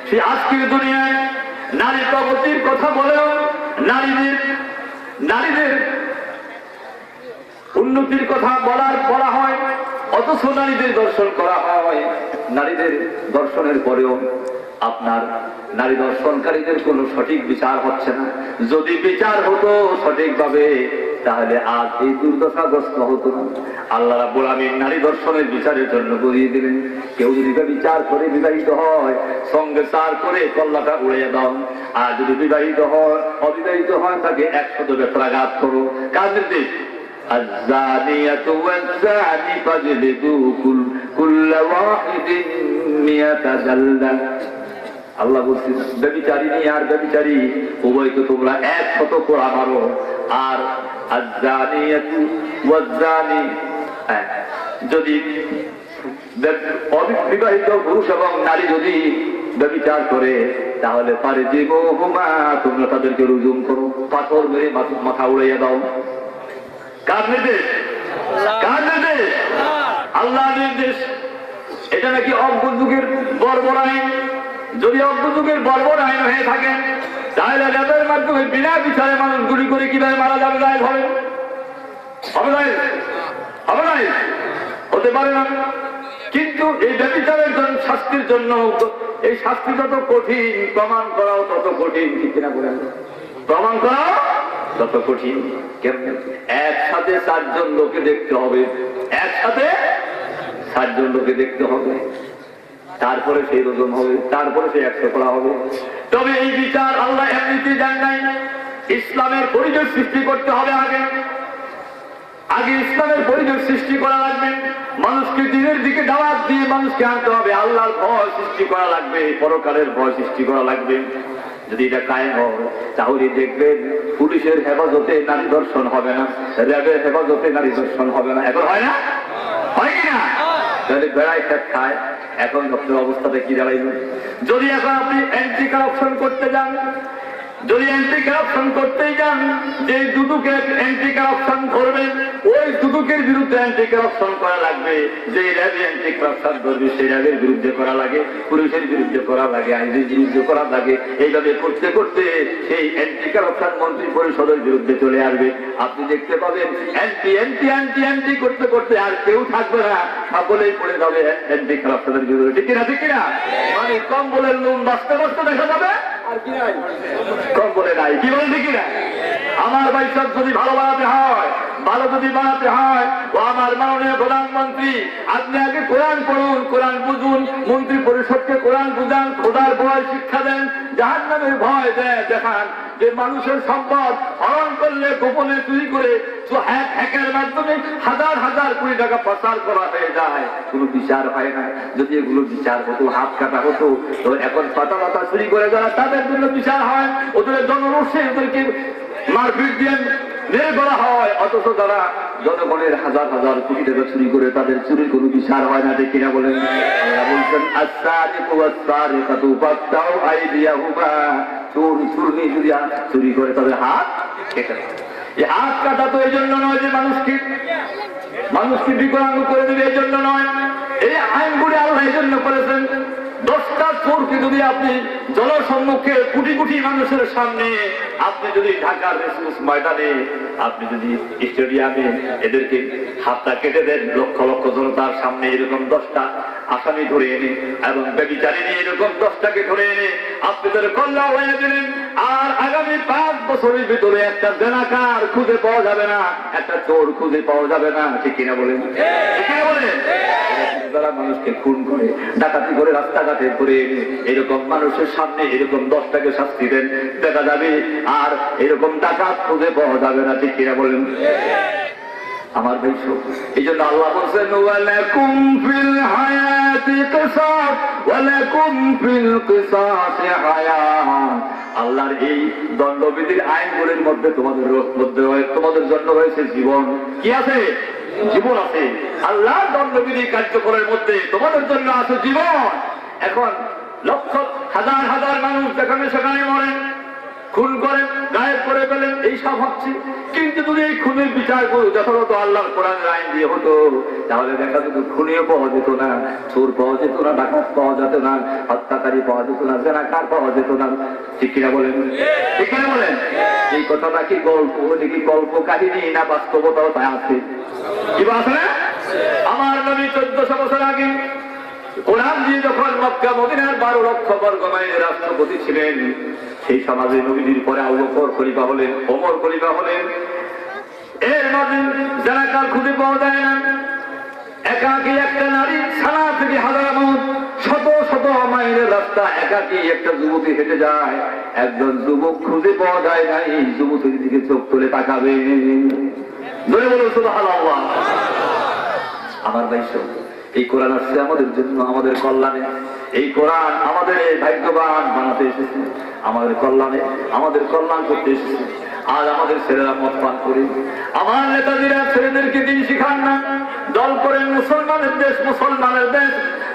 সে আজকের দুনিয়ায় নারী প্রগতির কথা বলেও নারীদের উন্নতির কথা বলা হয়, অথচ নারীদের দর্শন করা হয়। নারীদের দর্শনের পরেও আপনার নারী দর্শনকারীদের কোনো সঠিক বিচার হচ্ছে না। যদি বিচার হতো সঠিকভাবে তাহলে আজ এই দুর্দশাগ্রস্ত হতো না। আল্লাহ রাব্বুল আমিন নারী দর্শনের বিচারের জন্য বলিয়ে দিলেন, কেউ যদি বিচার করে বিবাহিত হয় সঙ্গে চার করে কল্লাটা উড়িয়ে দাও, আর যদি বিবাহিত হয় অবিবাহিত হয় তাকে 100 বেত্রাঘাত করো। কার নির্দেশ? الزانية والزاني فاجلدوا كل واحد 100 جلدة। আল্লাহ বলছেন ব্যভিচারিণী আর ব্যভিচারী উভয়কে তোমরা 100 কোড়া মারো। আর আয-যানিয়াতু ওয়াজ-যানি, যদি অবিবাহিত পুরুষ এবং নারী যদি ব্যভিচার করে তাহলে পারে জীবহুমা, তোমরা তাদেরকে রুজুম করো, পাথর মেরে মাথা উড়াইয়া দাও। কার নির্দেশ? কার নির্দেশ? আল্লাহ নির্দেশ। এটা নাকি অজ্ঞ যুগের বর্বর আইন। যদি অজ্ঞ যুগের বর্বর আইন হয়ে থাকে, তাহলে যাদের মাধ্যমে বিনা বিচারে মানুষ গুলি করে কিভাবে মারা যাবে যায় হবে? হবে নাই? হবে নাই? হতে পারে না। কিন্তু এই ব্যভিচারের জন্য শাস্তির জন্য এই শাস্তি যত কঠিন, প্রমাণ করাও তত কঠিন। ঠিক কিনা বলেন? প্রমাণ করাও তত কঠিন। কেমন? একসাথে 4 জন লোকে দেখতে হবে, একসাথে 4 জন লোকে দেখতে হবে, তারপরে সেই ওজন হবে, তারপরে সেই 100 করা হবে। তবে এই বিচার আল্লাহ এমনিতে দেন নাই, ইসলামের পরিবেশ সৃষ্টি করতে হবে। আগে ইসলামের পরিবেশ সৃষ্টি করা লাগবে, মানুষকে দিনের দিকে দাওয়াত দিয়ে মানুষকে আনতে হবে, আল্লাহর ভয় সৃষ্টি করা লাগবে, পরকালের ভয় সৃষ্টি করা লাগবে। যদি এটা কায়েম হয়, তাহলে দেখবেন পুলিশের হেফাজতে নারী ধর্ষণ হবে না, র্যাবের হেফাজতে নারী ধর্ষণ হবে না। এখন হয় না? হয় কিনা? তাহলে বেড়াই খেত খায়। এখন ডক্টর অবস্থাটা কি দাঁড়াইল? যদি এখন আপনি অ্যান্টি কারাপশন করতে যান, যদি অ্যান্টি কারাপশন করতেই যান, যে দুদুকে অ্যান্টি কারাপশন করবেন, ওই দুদুকের বিরুদ্ধে অ্যান্টি কারাপশন করা লাগবে। যে র্যাবে অ্যান্টি কারাপশন করবে, সেই র্যাবের বিরুদ্ধে করা লাগে, পুলিশের বিরুদ্ধে করা লাগে, আইনের বিরুদ্ধে করা লাগে। এইভাবে করতে করতে সেই অ্যান্টি কারাপশন মন্ত্রী পরিষদের বিরুদ্ধে চলে আসবে। আপনি দেখতে পাবেন অ্যান্টি অ্যান্টি অ্যান্টি অ্যান্টি করতে করতে আর কেউ থাকবে না, সকলেই পড়ে যাবে অ্যান্টি কারাপশনের বিরুদ্ধে। ঠিক কিনা? ঠিক কিনা? মানে কম বলে নুন বাঁচতে বাঁচতে দেখা যাবে আর কি নাই, কম বলে নাই। কি বলে? ঠিক কিনা? আমার ভাই সব যদি ভালো বানাতে হয়, ভালো যদি বানাতে হয়, ও আমার মাননীয় প্রধানমন্ত্রী, আপনি আগে কোরআন পড়ুন, কোরআন বুঝুন, মন্ত্রী পরিষদকে কোরআন বুঝান, খোদার ভয় শিক্ষা দেন, জাহান্নামের ভয় দেখান, যে মানুষের সম্পদ হরণ করলে, গোপনে চুরি করে হ্যাকের মাধ্যমে হাজার হাজার কোটি টাকা পাচার করা হয়ে যায়, কোনো বিচার হয় না। যদি এগুলো বিচার হতো, হাত কাটা হতো, তো এখন পাতা পাতা চুরি করে যারা, তাদের জন্য বিচার হয়, ওদের জনরোষে ওদেরকে মারপিট দিয়ে মেরে করা হয়। অথচ যারা জনগণের হাজার হাজার কোটি টাকা চুরি করে, তাদের চুরির কোনো বিচার হয় না। ঠিক কিনা বলেন? বলছেন যদি চুরি করে তাদের হাত কেটে দেয়। এই হাত কাটা তো এই জন্য নয় যে মানুষকে বিকলাঙ্গ করে দেবে, এই জন্য নয়। এই আইনগুলি আল্লাহ এই জন্য করেছেন, 10টা চোরকে যদি আপনি জনসম্মুখে কোটি কোটি মানুষের সামনে, আপনি যদি ঢাকার রেসুস ময়দানে, আপনি যদি স্টেডিয়ামে এদেরকে হাতটা কেটে দেন, লক্ষ লক্ষ জনতার সামনে এরকম 10টা আসামি ধরে এনে এবং ব্যভিচারী নিয়ে এরকম 10টাকে ধরে এনে আপনি তাদের কল্যাণ হয়ে দিলেন, আর আগামী 5 বছরের ভিতরে একটা জেনাকার খুঁজে পাওয়া যাবে না, একটা চোর খুঁজে পাওয়া যাবে না। ঠিক কিনা বলেন? ঠিক কিনা বলেন? যারা মানুষকে খুন করে, ডাকাতি করে, রাস্তাঘাটে করে এরকম মানুষের সামনে এরকম 10টাকে শাস্তি দেন, দেখা যাবে আর এরকম ডাকাত খুঁজে পাওয়া যাবে না। ঠিক কিনা বলেন? আমার ভাই, এই জন্য আল্লাহ বলছেন, ওয়ালাকুম ফিল হায়াতি কিসাস ওয়ালাকুম ফিল কিসাসি হায়াত। আল্লাহর এই দণ্ডবিধির আইনগুলির মধ্যে তোমাদের জন্য রয়েছে জীবন। কি আছে? জীবন আছে। আল্লাহর দণ্ডবিধি কার্যকরের মধ্যে তোমাদের জন্য আছে জীবন। এখন লক্ষ হাজার হাজার মানুষ যেখানে সেখানে মরেন, খুন করেন, গায়েব করে ফেলেন, এইসব হচ্ছে। কিন্তু যদি এই খুনের বিচার করো যথাযথ আল্লাহর কোরআনের আইন দিয়ে হতো, তাহলে দেখা যেত খুনিও পাওয়া যেত না, চোর পাওয়া যেত না, ডাকাত পাওয়া যেত না, হত্যাকারী পাওয়া যেত না, জেনাকার পাওয়া যেত না। ঠিক কিনা বলেন? ঠিক কিনা বলেন? এই কথাটা কি গল্প, নাকি কল্প কাহিনী, না বাস্তবতাও তাই আছে? কি আছে না? আমার নবী 1400 বছর আগে কোরআন দিয়ে যখন মক্কা মদিনার 12 লক্ষ বর্গ মাইলের রাষ্ট্রপতি ছিলেন, সেই সমাজে নবীজির পরে আবু বকর খলিফা হলেন, ওমর খলিফা হলেন। এর মাঝে জেনাকার খুঁজে পাওয়া যায় না। একাকী একটা নারী সারা থেকে হাজারামত শত শত মাইলের রাস্তা একাকী একটা যুবতী হেঁটে যায়, একজন যুবক খুঁজে পাওয়া যায় না। এই যুবতীর দিকে চোখ তুলে তাকাবে, ধরে বলো সুবহানাল্লাহ। আমার ভাই, এই কোরআন আসছে আমাদের জন্য, আমাদের কল্যাণে। এই কোরআন আমাদের ভাগ্যবান বানাতে এসেছে, আমাদের কল্যাণে, আমাদের কল্যাণ করতে এসেছে। আজ আমাদের ছেলেরা মদ পান করে, আমার নেতাজিরা ছেলেদেরকে দিন শিখান না, দল করেন মুসলমানের দেশ, মুসলমানের দেশ,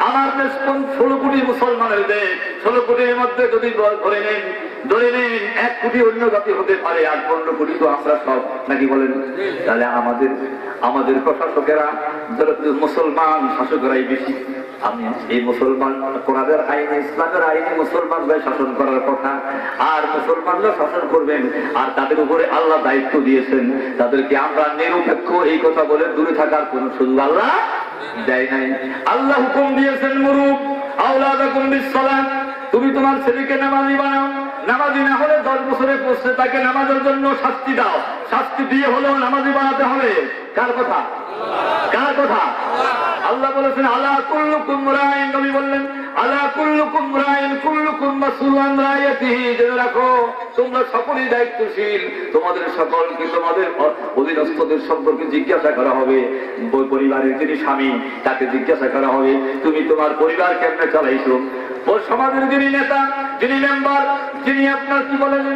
আমার দেশ 16 কোটি মুসলমানের দেশ। 16 কোটির মধ্যে যদি ধরে নেন 1 কোটি অন্য জাতি হতে পারে, আর 15 কোটি তো আমরা সব, নাকি বলেন? তাহলে আমাদের প্রশাসকেরা যারা মুসলমান, শাসকেরাই বেশি। আমি এই মুসলমান কোরআনের আইনে, ইসলামের আইনে মুসলমানরা শাসন করার কথা, আর মুসলমানরা শাসন করবেন, আর তাদের উপরে আল্লাহ দায়িত্ব দিয়েছেন, তাদেরকে আমরা নিরপেক্ষ এই কথা বলে দূরে থাকার কোন সুযোগ আল্লাহ দেয় নাই। আল্লাহ হুকুম দিয়েছেন মুরু আওলাদাকুম বিসসালাত, তুমি তোমার ছেলেকে নামাজি বানাও, নামাজি না হলে 10 বছরে পৌঁছে তাকে নামাজের জন্য শাস্তি দাও, শাস্তি দিয়ে হলেও নামাজি বানাতে হবে। কার কথা? কার কথা? আল্লাহ বলেছেন আলা কুল্লুকুম রাইন, নবী বললেন আলা কুল্লুকুম রাইন কুল্লুকুম মাসউলুন রাইয়াতিহি, জেনে রাখো তোমরা সকলেই দায়িত্বশীল, তোমাদের সকলকে তোমাদের অধীনস্থদের সম্পর্কে জিজ্ঞাসা করা হবে। পরিবারের যিনি স্বামী তাকে জিজ্ঞাসা করা হবে তুমি তোমার পরিবার কেমনে চালাইছো। ও সমাজের যিনি নেতা, যিনি মেম্বার, যিনি আপনার কি বলেন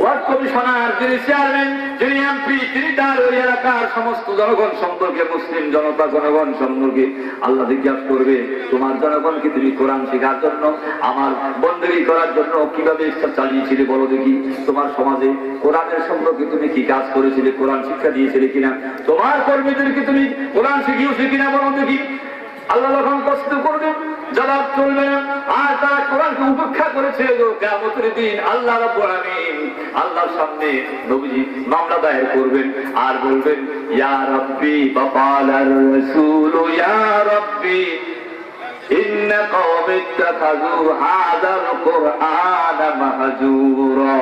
ওয়ার্ড কমিশনার, যিনি চেয়ারম্যান, যিনি এমপি, তিনি তার ওই এলাকার সমস্ত জনগণ সম্পর্কে, মুসলিম জনতা জনগণ সম্পর্কে আল্লাহ জিজ্ঞাসা করবে তোমার জনগণকে তুমি কোরআন শেখার জন্য, আমার বন্দেগী করার জন্য কিভাবে ইচ্ছা চালিয়েছিলে বলো দেখি। তোমার সমাজে কোরআনের সম্পর্কে তুমি কি কাজ করেছিলে, কোরআন শিক্ষা দিয়েছিলে কিনা, তোমার কর্মীদেরকে তুমি কোরআন শিখিয়েছো কিনা বলো দেখি। আল্লাহ যখন কষ্ট করবেন জবাব চলবে না, আর তারা কোরআনকে উপেক্ষা করেছে, কিয়ামতের দিন আল্লাহ রাব্বুল আলামিন আল্লাহর সামনে নবীজি মামলা দায়ের করবেন আর বলবেন ইয়া রাব্বি ফাকালার রাসূল ইয়া রাব্বি ইন্না কওমি ইত্তাখাযু হাযাল কুরআনা মাহজুরা।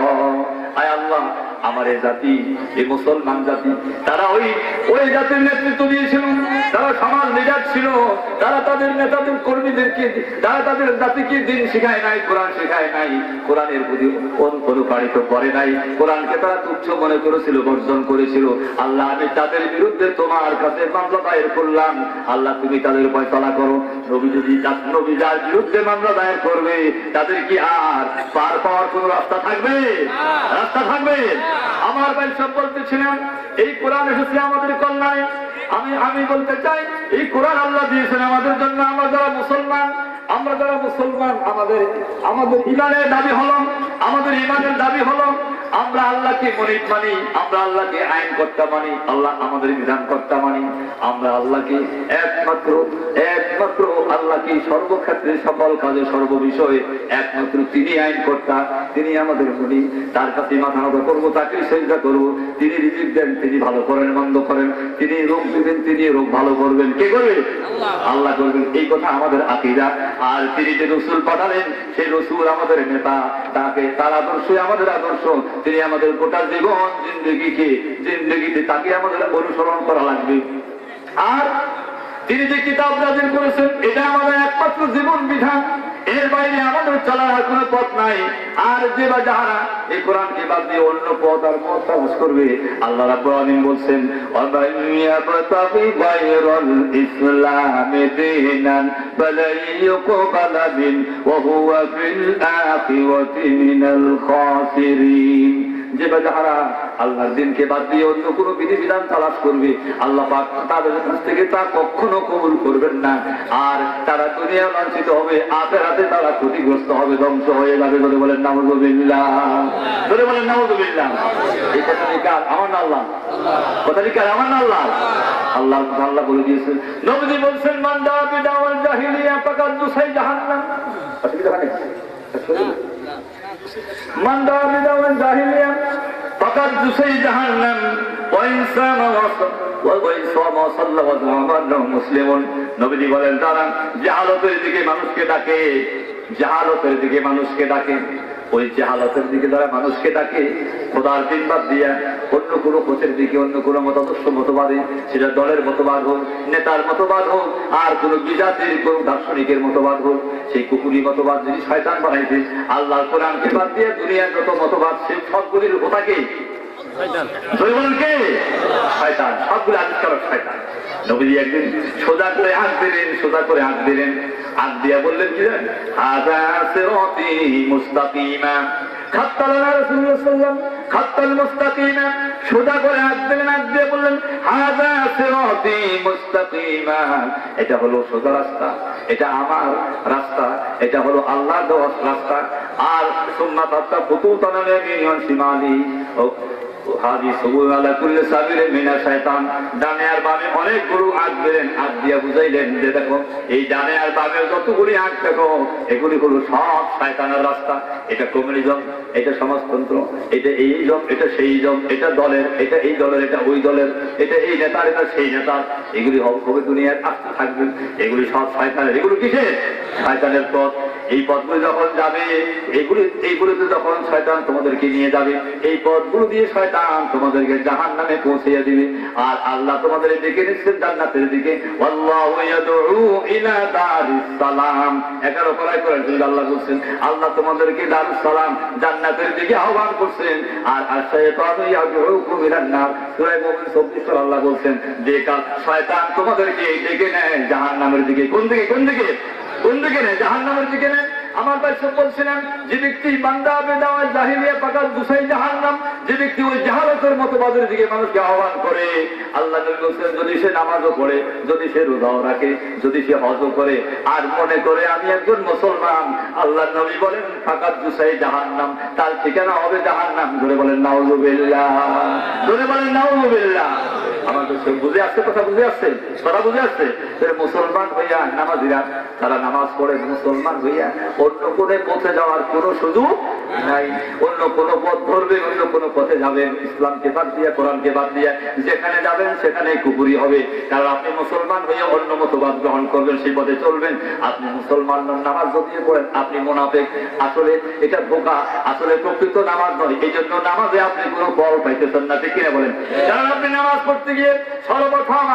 আয় আল্লাহ, আমার এই জাতি, এই মুসলমান জাতি, তারা ওই জাতির নেতৃত্ব দিয়েছিল, তারা সমাজ লিডার ছিল, তারা তাদের নেতাদের কর্মীদেরকে, তারা তাদের জাতিকে দিন শিখায় নাই, কোরআন শিখায় নাই, কোরআনের প্রতি অনুপ্রাণিত করে নাই, কোরআনকে তারা তুচ্ছ মনে করেছিল, বর্জন করেছিল। আল্লাহ, আমি তাদের বিরুদ্ধে তোমার কাছে মামলা দায়ের করলাম, আল্লাহ তুমি তাদের ফয়সালা করো। নবী যার বিরুদ্ধে মামলা দায়ের করবে তাদের কি আর পার পাওয়ার কোন রাস্তা থাকবে? রাস্তা থাকবে? আমার ভাই সব বলতেছিলাম এই কোরআন এসেছে আমাদের কল্যাণে। আমি বলতে চাই এই কোরআন আল্লাহ দিয়েছেন আমাদের জন্য। আমরা যারা মুসলমান আমাদের ইমানের দাবি হলো, আমাদের ইমানের দাবি হলো আমরা আল্লাহকে মনিব মানি, আমরা আল্লাহকে আইন কর্তা মানি, আল্লাহ আমাদের বিধান কর্তা মানি, আমরা আল্লাহকে একমাত্র আল্লাহকে সর্বক্ষেত্রে সকল কাজে সর্ববিষয়ে একমাত্র তিনি আইন কর্তা, তিনি আমাদের মনিব, তার কাছে মাথা নত করবো, তাকে সেজদা করবো। তিনি রিজিক দেন, তিনি ভালো করেন মন্দ করেন, তিনি রোগ দিবেন, তিনি রোগ ভালো করবেন। কে করবে? আল্লাহ করবেন। এই কথা আমাদের আকীদা। আর তিনি যে রসুল পাঠালেন সেই রসুল আমাদের নেতা, তার আদর্শই আমাদের আদর্শ। তিনি আমাদের গোটা জীবন জিন্দেগিতে তাকে আমাদের অনুসরণ করা লাগবে। আর তিনি যে কিতাব নাযিল করেছেন এটা আমাদের একমাত্র জীবন বিধান, এর বাইরে আমাদের চলার কোনো পথ নাই। আর যে বা যারা এই কোরআনকে বাদ দিয়ে অন্য পথ আর পথ তালাশ করবে, আল্লাহ রাব্বুল আলামিন বলছেন ওয়ামান ইয়াবতাগি গায়রাল ইসলামি দীনান ফালান ইউকবালা মিন ওয়া হুয়া ফিল আখিরাতি মিনাল খাসিরিন। যে বা যারা আল্লাহর দ্বীনকে বাদ দিয়ে অন্য কোনো বিধিবিধান তালাশ করবে, আল্লাহ পাক তাদের কাছ থেকে তা কখনো কবুল করবেন না। আর তারা দুনিয়া লাঞ্ছিত হবে, আখিরাতে তারা ক্ষতিগ্রস্ত হবে, ধ্বংস হয়ে যাবে। বলে বলেন নাউযুবিল্লাহ, বলে বলেন নাউযুবিল্লাহ। এই কথাটি কার? আমার না আল্লাহ? কথাটি কার? আমার না আল্লাহ? আল্লাহ বলে দিয়েছেন, নবীজি বলছেন মান দাআ বিদাওয়াল জাহিলিয়া ফাকাদ দুসাই জাহান্নাম। মান দাআ বিদাওয়াল জাহিলিয়া ফাকাদ দুসাই জাহান্নাম ওয়া ইনসামা মুসলিমুন। নবীজি বলেন তারা জাহালতের দিকে মানুষকে ডাকে, ওই জাহালতের দিকে যারা মানুষকে ডাকে খোদার দিন বাদ দিয়া অন্য কোনো পথের দিকে, অন্য কোনো মতাদর্শ মতবাদে, সেটা দলের মতবাদ হোক, নেতার মতবাদ হোক, আর কোন বিজাতির কোন দার্শনিকের মতবাদ হোক, সেই কুকুরি মতবাদ যিনি শয়তান বানাইছে, আল্লাহর কোরআনকে বাদ দিয়ে দুনিয়ার যত মতবাদ সেই সবগুলির ওটাকে শয়তান, সবগুলো আবিষ্কারক শয়তান। নবীজি একদিন সোজা করে হাত দিলেন, হাত দিয়া বললেন কি জানেন? হাযা সিরাতী মুস্তাকিমা খাত্তালানা রাসূলুল্লাহ সাল্লাল্লাহু আলাইহি ওয়াসাল্লাম খাত্তাল মুস্তাকিমা, সোজা করে হাত দিলেন, হাত দিয়ে বললেন হাযা সিরাতী মুস্তাকিমা, এটা হলো সোজা রাস্তা, এটা আমার রাস্তা, এটা হলো আল্লাহর দেওয়া রাস্তা। আর সুন্নাত আত্তা ফুতুতানা মিন শিমালি হাদি সুবুল আলা কুল্লি সাবিরে মিনা শয়তান, ডানে আর বামে অনেকগুলো আঁক দিলেন, আঁক দিয়া বুঝাইলেন যে দেখো এই ডানে আর বামে যতগুলি আঁক দেখো এগুলি হলো সব শয়তানের রাস্তা। এটা কমিউনিজম, এটা সমাজতন্ত্র, এটা এই জম, এটা সেই জম, এটা দলের, এটা এই দলের, এটা ওই দলের, এটা এই নেতার, এটা সেই নেতার, এগুলি হবে দুনিয়ার আসতে থাকবে, এগুলি সব শয়তানের। এগুলো কিসের? শয়তানের পথ। এই পথগুলো যখন যাবে, এইগুলোতে যখন শয়তান তোমাদেরকে নিয়ে যাবে, এই পথগুলো দিয়ে শয়তান তোমাদেরকে জাহান্নামে পৌঁছে দিবে। আর আল্লাহ তোমাদের ডেকে নিচ্ছেন জান্নাতের দিকে। আল্লাহু ইয়াদউ ইলা দারিস সালাম, 11 পারায় করেন আল্লাহ বলছেন আল্লাহ তোমাদেরকে দারুস সালাম জান্নাতের দিকে আহ্বান করছেন। আর শাইতানু ইয়াদউকুম ইলান নার, সূরা মুমিন 24 আল্লাহ বলছেন যে কাল শয়তান তোমাদেরকে ডেকে নেয় জাহান্নামের দিকে। কোন দিকে? কোন দিকে? কোন দিকে নেয়? জাহান্নামের দিকে নেয়। আমার ভাই সব বলছিলেন যে ব্যক্তি বান্দা বেদাওয়া জাহিলিয়া পাকাল দুসাই জাহান্নাম, যে ব্যক্তি ওই জাহালতের মতবাদের দিকে মানুষকে আহ্বান করে, আল্লাহ নবী বলেন যদি সে নামাজও পড়ে, যদি সে রোজাও রাখে, যদি সে হজও করে আর মনে করে আমি একজন মুসলমান, আল্লাহ নবী বলেন ফাকাত দুসাই জাহান্নাম, তার ঠিকানা হবে জাহান্নাম। ধরে বলেন নাউযুবিল্লাহ, ধরে বলেন নাউযুবিল্লাহ। আমাদের সব বুঝে আসছে, কথা বুঝে আসছে, সরা বুঝে আসছে। মুসলমান হইয়া নামাজিরা তারা নামাজ পড়ে, মুসলমান হইয়া অন্য কোন পথে যাওয়ার কোন সুযোগ নাই। অন্য কোন পথ ধরবেন, অন্য কোন পথে যাবেন, ইসলামকে বাদ দিয়ে, কোরআনকে বাদ দিয়ে যেখানে যাবেন সেখানে কুফরি হবে। কারণ আপনি মুসলমান হইয়া অন্য মতবাদ গ্রহণ করবেন, সেই পথে চলবেন। আপনি মুসলমান নামাজ যদি পড়েন আপনি মুনাফিক। আসলে এটা ধোঁকা, আসলে প্রকৃত নামাজ নয়। এই জন্য নামাজে আপনি কোনো ফল পাইতেছেন না, ঠিক কিনা বলেন? কারণ আপনি নামাজ পড়তে গিয়ে সর্বপ্রথম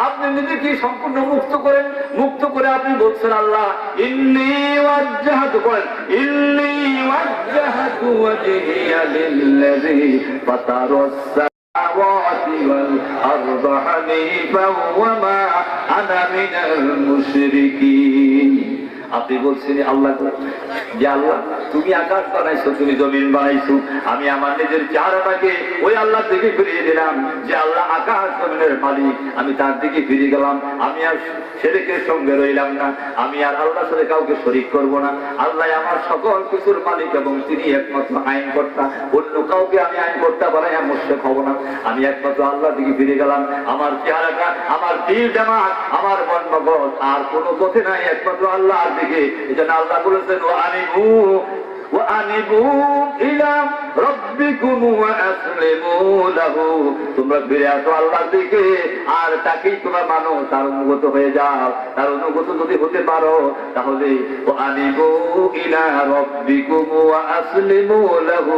আপনি নিজেকে সম্পূর্ণ মুক্ত করেন। মুক্ত করে আপনি বলছেন আল্লাহ ইন্নী ওয়াজ্জাহতু, বলেন ইন্নী ওয়াজ্জাহতু ওয়াজহিয়া লিল্লাযী ফাতারাস সামাওয়াতি ওয়াল আরদা হানিফান ওয়া মা আনা মিনাল মুশরিকিন। আপনি বলছেন আল্লাহ যে আল্লাহ তুমি আকাশ বানাইছো, তুমি জমিন বানাইছো, আমি আমার নিজের চেহারাটাকে ওই আল্লাহর দিকে ফিরিয়ে দিলাম। যে আল্লাহ আকাশ জমিনের মালিক, আমি তার দিকে ফিরে গেলাম। আমি আর শিরকের সঙ্গে রইলাম না, আমি আর আল্লাহর সাথে কাউকে শরীক করব না। আল্লাহ আমার সকল কিছুর মালিক এবং তিনি একমাত্র আইনকর্তা। অন্য কাউকে আমি আইনকর্তা বানাই মুশরিক হব না। আমি একমাত্র আল্লাহর দিকে ফিরে গেলাম। আমার চেহারাটা, আমার দিল জামাত, আমার মন মগজ আর কোনো পথে নাই, একমাত্র আল্লাহর দিকে। এজন্য আল্লাহ বলেছেন ইলা রাব্বিকুম ওয়া আসলিমু লাহু, তোমরা ফিরে আসো আল্লাহর দিকে আর তাকেই তোমরা মানো, তার অনুগত হয়ে যাও। তার অনুগত যদি হতে পারো তাহলে আনিবু ইলা রাব্বিকুম ওয়া আসলিমু লাহু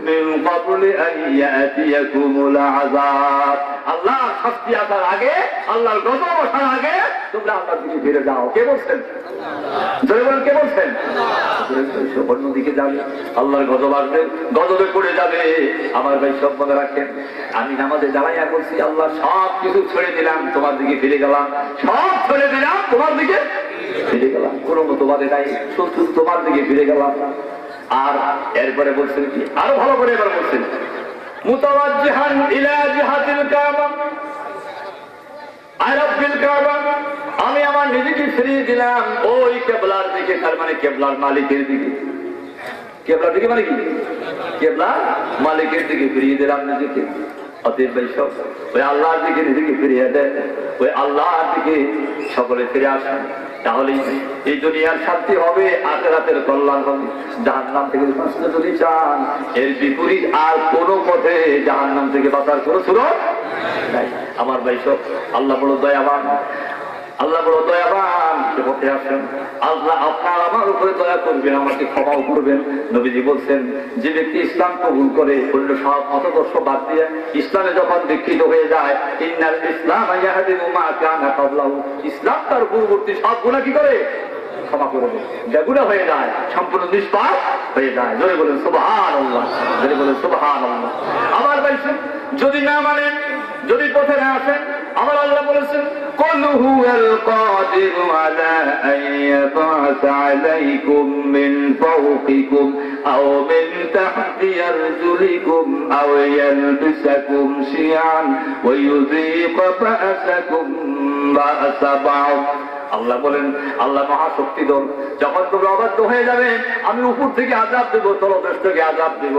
মিন ক্বাবলি আন ইয়াতিয়াকুমুল আযাব। আল্লাহ শাস্তি আসার আগে, আল্লাহর গজব আসার আগে তোমরা আল্লাহর দিকে ফিরে যাও। কে বলছেন? জোরে বলেন, কে বলছেন? অন্যদিকে যাবে, আল্লাহর গজব আসবে, গজবে পড়ে যাবে। আমার ভাই সব মনে রাখেন, আমি নামাজে দাঁড়াইয়া বলছি আল্লাহ সব কিছু ছেড়ে দিলাম, তোমার দিকে ফিরে গেলাম। সব ছেড়ে দিলাম, তোমার দিকে ফিরে গেলাম। কোনো মতবাদে নাই, শুধু তোমার দিকে ফিরে গেলাম। আর এরপরে বলছেন কি, আরো ভালো করে এবার বলছেন মুতাওয়াজ্জিহান ইলা জিহাতিল কাবা আরাবিল কাবা, আমি আমার নিজেকে ফিরিয়ে দিলাম ওই কেবলার দিকে, তার মানে কেবলার মালিকের দিকে। কেবলার দিকে মানে কি? কেবলার মালিকের দিকে ফিরিয়ে দিলাম নিজেকে। অতএব ভাই সব ওই আল্লাহর দিকে নিজেকে ফিরিয়ে দেয়, ওই আল্লাহর দিকে সকলে ফিরে আসেন। তাহলে এই দুনিয়ার শান্তি হবে, আখিরাতের কল্যাণ হবে। জাহান্নাম থেকে বাঁচতে যদি চান, এর বিপরীত আর কোনো পথে জাহান্নাম থেকে বাঁচার কোনো সুযোগ নাই। আমার ভাই সব আল্লাহ বড় দয়াবান, আল্লাহ বড় দয়াবান। সে পথে আসেন, আল্লাহ আপনার আমার উপরে দয়া করবেন, আমাকে ক্ষমাও করবেন। নবীজি বলছেন যে ব্যক্তি ইসলাম কবুল করে অন্য সব মতাদর্শ বাদ দিয়ে ইসলামে যখন দীক্ষিত হয়ে যায়, ইন্নাল ইসলাম ইয়াহদিমু মা কানা ক্বাবলাহু, ইসলাম তার পূর্ববর্তী সব গুনাহ কি করে? ক্ষমা করে দেয়। যা গুনাহ হয়ে যায় সম্পূর্ণ নিষ্পাপ হয়ে যায়। জোরে বলেন সুবহানাল্লাহ, জোরে বলেন সুবহানাল্লাহ। আমার ভাই যদি না মানেন, যদি পথে না আসেন, আমার আল্লাহ বলেছেন قل هو القادر على أن يبعث عليكم من فوقكم أو من تحت أرجلكم أو يلبسكم شيعا ويذيق بأسكم بأس بعض। আল্লাহ বলেন, আল্লাহ মহাশক্তিধর, যখন তোমরা অবাধ্য হয়ে যাবে আমি উপর থেকে আযাব দেব, তলদেশ থেকে আযাব দেব,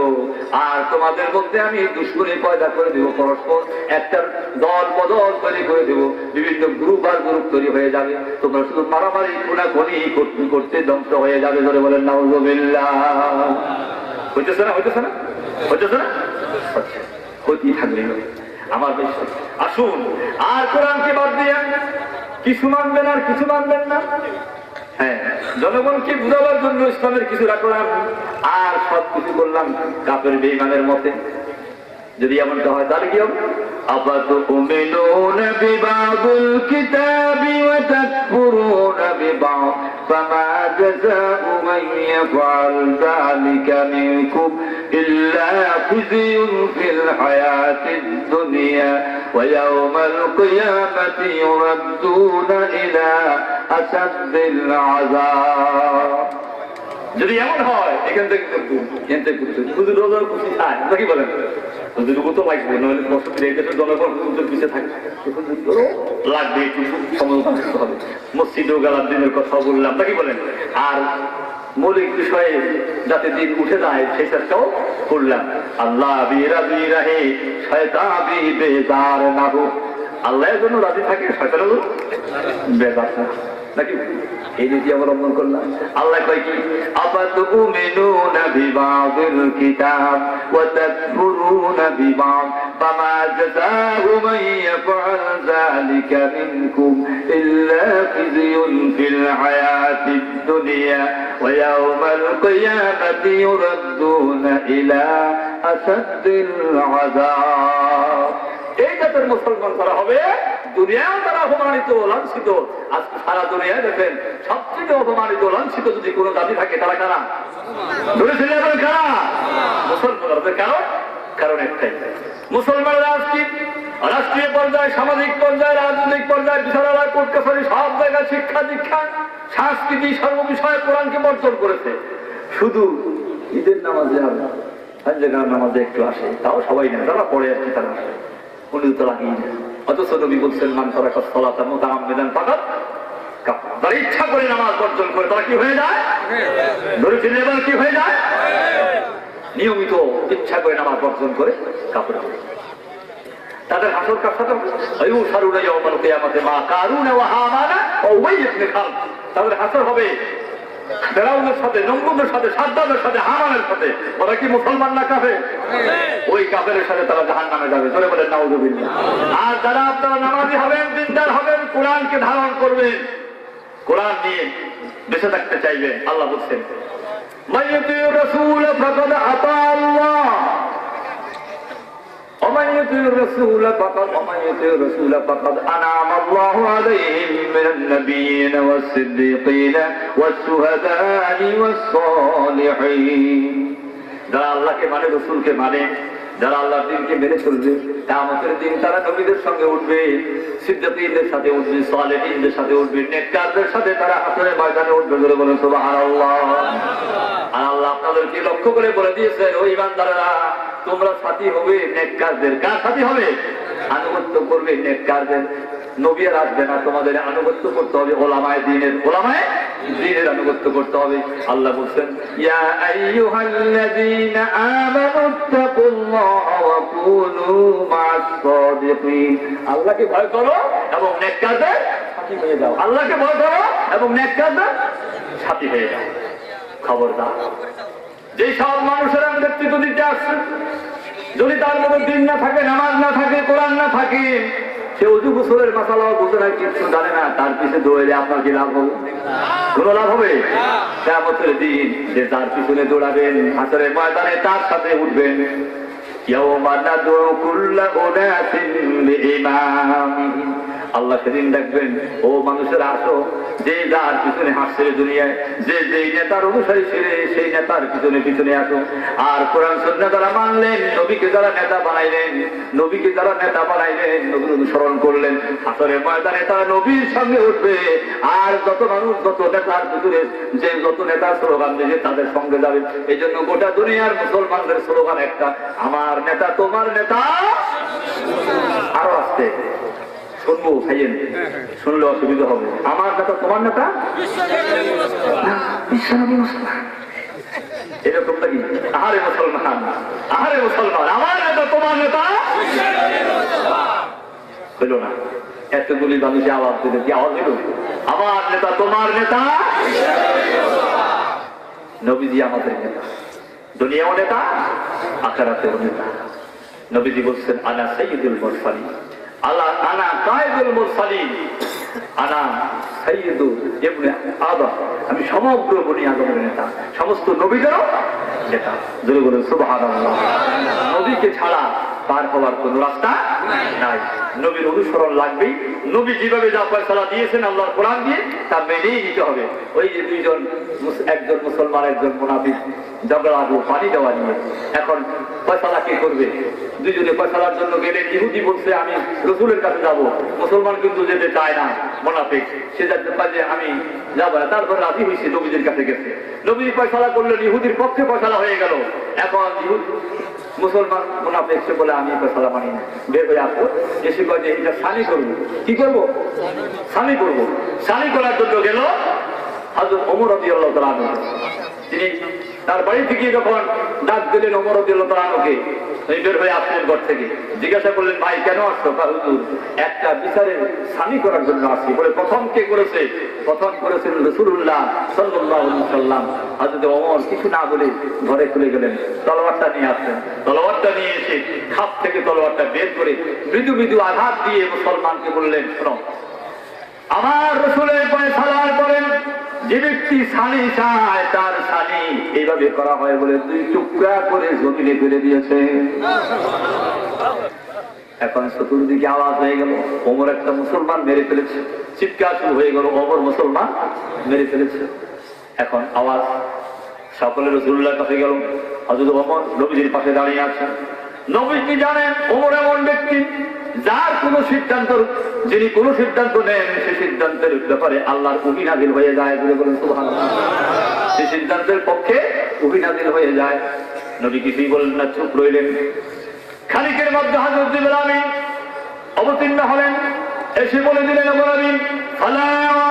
আর তোমাদের মধ্যে আমি দুশমনী পয়দা করে দেব, পরস্পর একটা দল বদল তৈরি করে দেব, বিভিন্ন গ্রুপ আর গ্রুপ তৈরি হয়ে যাবে, তোমরা শুধু মারামারি খুনাখুনি করতে করতে ধ্বংস হয়ে যাবে। ধরে বলেন নাউযুবিল্লাহ। হইতেছে না, হইতেছে না, হইতেছে না, হইতেই থাকবে আমার বিশ্বাস। আসুন, আর কোরআনকে বাদ দিয়ে কিছু মানবেন আর কিছু মানবেন না। হ্যাঁ, জনগণকে বুঝাবার জন্য ইসলামের কিছু রাখলাম আর সব কিছু করলাম কাফের বেঈমানের মতে। যদি এমনটা হয় তাহলে কি হবে? আফাতুমিনুনা বিবাদিল কিতাবি ওয়া তাকফুরুনা বিবাদ ফামা জাযাউ মান ইয়াফআল যালিকা মিনকুম ইল্লা খিzyun ফিল হায়াতিদ দুনিয়া ওয়া ইয়াওমাল কিয়ামাতি ইউরাদ্দুনা ইলা আসাদ্দিল আযাব। যদি এমন হয় এখান থেকে শুধু রোজার খুশি খায় নাকি বলেন? হুজুরকে তো লাগবে, নইলে বছর এই দেশের জনগণ হুজুর পিছিয়ে থাকে, লাগবে একটু সময় করতে হবে। মসজিদেও গেলাম, দিনের কথা বললাম নাকি বলেন, আর মৌলিক বিষয়ে যাতে দিন উঠে যায় সেই চেষ্টাও করলাম। আল্লাহ বিরাজি রাহে শয়তান বি বেজার না হোক, আল্লাহর জন্য রাজি থাকে, শয়তানের জন্য বেজার না নাকি? এই নীতি অবলম্বন করলাম। আল্লাহ কয় কি? আফাতুমিনুনা বিবাদিল কিতাব ওয়া তাকফুরুনা বিবাদ ফামা জাযাউ মান ইয়াফআল যালিকা মিনকুম ইল্লা খিzyun ফিল হায়াতিদ দুনিয়া ওয়া ইয়াওমাল কিয়ামাতি ইউরাদ্দুনা ইলা আসাদ্দিল আযাব। এই জাতের মুসলমান তারা হবে, দুনিয়াও তারা অপমানিত লাঞ্ছিত। আজকে সারা দুনিয়ায় দেখেন সবচেয়ে অপমানিত লাঞ্ছিত যদি কোনো জাতি থাকে তারা কারা? ধরেছিলেন কারা? মুসলমানদের। কারণ কারণ একটাই, মুসলমানরা আজকে রাষ্ট্রীয় পর্যায়ে, সামাজিক পর্যায়ে, রাজনৈতিক পর্যায়ে, বিচারালয়, কোর্ট কাছারি সব জায়গায় শিক্ষা দীক্ষা সংস্কৃতি সর্ববিষয়ে কোরআনকে বর্জন করেছে। শুধু ঈদের নামাজে আর জায়গার নামাজে একটু আসে, তাও সবাই না, যারা পড়ে আসছে তারা আসে, উনি তো লাগিয়ে যায়। অথচ নবী বলছেন মান তারাকা সালাতা মুতাআম্মিদান ফাকাদ কাফার। যারা ইচ্ছা করে নামাজ বর্জন করে তারা কি হয়ে যায়? ধরে ফিরে এবার কি হয়ে যায়? নিয়মিত ইচ্ছা করে নামাজ বর্জন করে কাফের হয়ে যায়। তাদের হাসর কার সাথে? আয়ুশারুনা ইয়াউমাল কিয়ামাতি মা কারুনা ওয়া হামানা ওয়া উবাই ইবনে খালদ। তাদের হাসর হবে ফেরাউনের সাথে, নমরুদের সাথে, সাদ্দাদের সাথে, হামানের সাথে। ওরা কি মুসলমান না কাফের? ওই কাফেরের সাথে তারা জাহান্নামে যাবে। চলে বলেন নাউযুবিল্লাহ। আর যারা আপনারা নামাজি হবেন, দিনদার হবেন, কোরআনকে ধারণ করবেন, কোরআন নিয়ে বেঁচে থাকতে চাইবেন, আল্লাহ বলছেন মাইয়ুতির রাসূল ফাকাদ আতা আল্লাহ ومن يطع الرسول فقد أنعم الله عليهم من النبيين والصديقين والشهداء والصالحين। যারা আল্লাহকে মানে, রাসূলকে মানে, যারা আল্লাহর দ্বীনকে মেনে চলবে, কিয়ামতের দিন তারা নবীদের সঙ্গে উঠবে, সিদ্দীকদের সাথে উঠবে, সালেহীনদের সাথে উঠবে, নেককারদের সাথে তারা হাসরের ময়দানে উঠবে। বলে বলেন সুবহানাল্লাহ। আর আল্লাহ আপনাদেরকে লক্ষ্য করে বলে দিয়েছেন, ও ঈমানদাররা তোমরা সাথী হবে নেককারদের। কার সাথী হবে? আনুগত্য করবে নেককারদের। নবী আর আসবে না, তোমাদের আনুগত্য করতে হবে ওলামায়ে দ্বীনের। ওলামায়ে দ্বীনের আনুগত্য করতে হবে। আল্লাহ বলছেন ইয়া আইয়ুহাল্লাযীনা আমানুত্তাকুল্লাহা ওয়া কুনু মা'আস সাদিকিন। আল্লাহকে ভয় করো এবং নেককারদের সাথী হয়ে যাও। আল্লাহকে ভয় করো এবং নেককারদের সাথী হয়ে যাও। খবরদার, যে সব মানুষেরা নেতৃত্ব দিতে আসছে, যদি তার মধ্যে দিন না থাকে, নামাজ না থাকে, কোরআন না থাকে, সে ওযু গোসলের মাসালাও বুঝে না, কিছু জানে না, তার পিছে দৌড়ে আপনার কি লাভ হবে? কোন লাভ হবে? কিয়ামতের দিন যে তার পিছনে দৌড়াবেন, হাসরের ময়দানে তার সাথে উঠবেন। ইয়াউমা নাদউ কুল্লা উনাসিন বিইমামিহিম আল্লাহ সেদিন দেখবেন, ও মানুষের আসো, যে যার পিছনে হাসছে দুনিয়ায়, যে যেই নেতার অনুসারী ছেড়ে সেই নেতার পিছনে পিছনে আসো। আর কোরআন সুন্নাহ যারা মানলেন, নবীকে যারা নেতা বানাইলেন, নবীকে যারা নেতা বানাইলেন, নবীর অনুসরণ করলেন, হাসরের ময়দানে তারা নবীর সঙ্গে উঠবে। আর যত মানুষ, যত নেতার পিছনে, যে যত নেতার স্লোগান দিয়েছে তাদের সঙ্গে যাবে। এই জন্য গোটা দুনিয়ার মুসলমানদের স্লোগান একটা, আমার নেতা তোমার নেতা। আরো আসতে শুনবো, খাইয়েন, শুনলে অসুবিধা হবে। আমার নেতা তোমার নেতা বিশ্বনবী মুসলমান, এরকম নাকি? আহারে মুসলমান, আহারে মুসলমান, আমার নেতা তোমার নেতা হইল না। এতগুলি মানুষ আওয়াজ দিল, কি আওয়াজ দিল? আমার নেতা তোমার নেতা। নবীজি আমাদের নেতা, দুনিয়াও নেতা, আখিরাতেও নেতা। নবীজি বলছেন, আনা সাইয়্যিদুল মুরসালিন, আনা কায়েদুল মুরসালিন, আনা সাইয়্যিদু ইবনে আদম, আমি সমগ্র বনি আদমের নেতা, সমস্ত নবীদেরও নেতা। জোরে বলুন সুবহানাল্লাহ। নবীকে ছাড়া পার হওয়ার কোন রাস্তা নাই। নবীর অনুসরণ লাগবেই। নবী যেভাবে যা ফয়সালা দিয়েছেন আল্লাহর কোরআন দিয়ে, তা মেনেই নিতে হবে। ওই যে দুইজন, একজন মুসলমান একজন মুনাফিক ঝগড়া লাগলো পানি দেওয়া নিয়ে। এখন ফয়সালা কে করবে? দুইজনে ফয়সালার জন্য গেলেন। ইহুদি বলছে আমি রাসূলের কাছে যাব, মুসলমান কিন্তু যেতে চায় না, মুনাফিক সে যাতে পারে যে আমি যাবো না। তারপর রাজি হয়েছে, নবীদের কাছে গেছে, নবী ফয়সালা করলেন, ইহুদির পক্ষে ফয়সালা হয়ে গেল। এখন মুসলমান মুনাফিক সে বলে আমি ফয়সালা মানি না, বের হয়ে আসবো। এসে কয় যে এটা সানি করবো। কি করবো? সানি করবো। সানি করার জন্য গেল হযরত ওমর রাদিয়াল্লাহু তাআলা আনহু। তিনি তার বাড়ি থেকে যখন ডাক দিলেন ওমর রাদিয়াল্লাহু তাআলা আনহুকে, বের হয়ে আসলেন ঘর থেকে। জিজ্ঞাসা করলেন, ভাই কেন আসছো? হুজুর একটা বিচারের সানি করার জন্য আসছি। বলে প্রথম কে করেছে? প্রথম করেছেন রাসূলুল্লাহ সাল্লাল্লাহু আলাইহি ওয়াসাল্লাম। হযরত ওমর কিছু না বলে ঘরে চলে গেলেন, তলোয়ারটা নিয়ে আসলেন। তলোয়ারটা নিয়ে এসে খাপ থেকে তলোয়ারটা বের করে মৃদু মৃদু আঘাত দিয়ে মুসলমানকে বললেন, শোনো, আমার রাসূলের ফয়সালার করেন, যে ব্যক্তি সানি চায় তার সানি এইভাবে করা হয় বলে দুই টুকরা করে জমিনে ফেলে দিয়েছে। এখন চতুর্দিকে আওয়াজ হয়ে গেল, ওমর একটা মুসলমান মেরে ফেলেছে। চিৎকার শুরু হয়ে গেল, ওমর মুসলমান মেরে ফেলেছে। এখন আওয়াজ সকলে রাসূলুল্লাহর কাছে গেল। হযরত ওমর নবীজির পাশে দাঁড়িয়ে আছেন। নবীজি জানেন ওমর এমন ব্যক্তি যার কোন সিদ্ধান্ত, যিনি কোন সিদ্ধান্ত নেন সেই সিদ্ধান্তের ব্যাপারে আল্লাহর ওহী নাযিল হয়ে যায়। বলে বলেন সুবহানাল্লাহ। সেই সিদ্ধান্তের পক্ষে ওহী নাযিল হয়ে যায়। নবী কিছুই বললেন না, চুপ রইলেন। খানিকের মধ্যে হযরত জিবরাইল আমিন অবতীর্ণ হলেন, এসে বলে দিলেন, ওমর আমিন, ফালা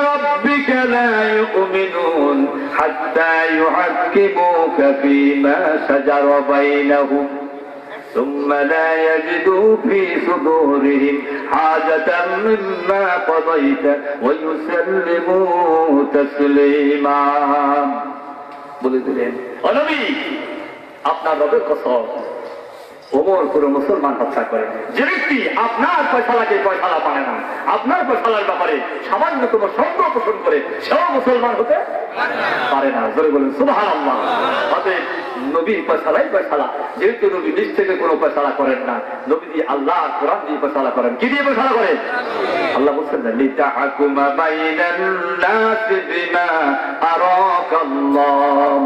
রাব্বিকা লা ইউমিনুন হাত্তা ইউহাক্কিমুকা ফীমা শাজারা বাইনাহুম ثم لا يجدوا في صدورهم حاجة مما قضيت ويسلموا تسليما। বলে দিলেন, ও নবী, আপনার রবের কসম, ওমর পুরো মুসলমান হত্যা করে। যে ব্যক্তি আপনার ফয়সালাকে ফয়সালা মানে না, আপনার ফয়সালার ব্যাপারে সামান্যতম সন্দেহ পোষণ করে, সেও মুসলমান হতে পারে না। জোরে বলেন সুবহানাল্লাহ। অতএব নবীর ফয়সালাই ফয়সালা। যেহেতু নবী নিজ থেকে কোনো ফয়সালা করেন না, নবী আল্লাহ কোরআন দিয়ে ফয়সালা করেন। কি দিয়ে ফয়সালা করেন? আল্লাহ বলছেন না, লিতাহকুমা বাইনান নাসি বিমা আরাকাল্লাহ।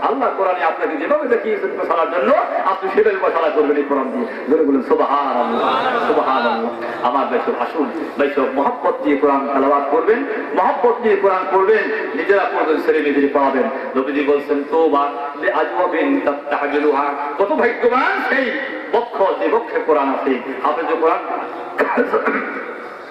আল্লাহ কোরআনে আপনাকে যেভাবে দেখিয়েছেন ফয়সালার জন্য, আপনি সেভাবে ফয়সালা করবেন এই কোরআন দিয়ে। জোরে বলেন সুবহানাল্লাহ, সুবহানাল্লাহ। আমার বেশক আসুন, বেশক মহব্বত দিয়ে কোরআন তেলাওয়াত করবেন, মহব্বত দিয়ে কোরআন পড়বেন, নিজেরা পড়বেন, ছেলে মেয়েদের পড়াবেন। নবীজি বলছেন, তোবা লিআজওয়াবিন তাহতাজিলুহা, কত ভাগ্যবান সেই পক্ষ যে পক্ষে কোরআন আছে। হাফেজ কোরআন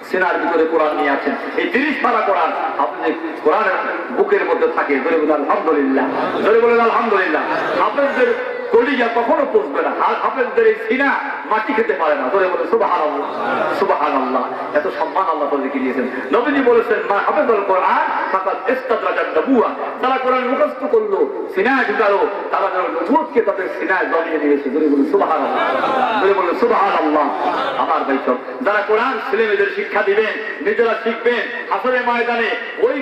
সিনার ভিতরে কোরআন নিয়ে আছেন, এই 30 পারা কোরআন হাফেজ কোরআনের বুকের মধ্যে থাকে। জোরে বলেন আলহামদুলিল্লাহ, জোরে বলেন আলহামদুলিল্লাহ। হাফেজদের কলিজা কখনো পৌঁছবে না, হাফেজদের এই সিনা মাটি খেতে পারে না। জোরে বলেন সুবহানাল্লাহ, সুবহানাল্লাহ। এত সম্মান আল্লাহ তাদেরকে দিয়েছেন। নবীজি বলেছেন, মা হাফেজাল কোরআন ফাকাদ ইস্তাদরাজান নবুওয়া, যারা কোরআন মুখস্থ করলো, সিনায় ঢুকালো, তারা যেন নবুয়তকে তাদের সিনায় জমিয়ে নিয়েছে। জোরে বলেন সুবহানাল্লাহ, জোরে বলেন সুবহানাল্লাহ। আমার ভাইসব, যারা কোরআন ছেলে মেয়েদের শিক্ষা দিবেন, নিজেরা শিখবেন, হাসরের ময়দানে ওই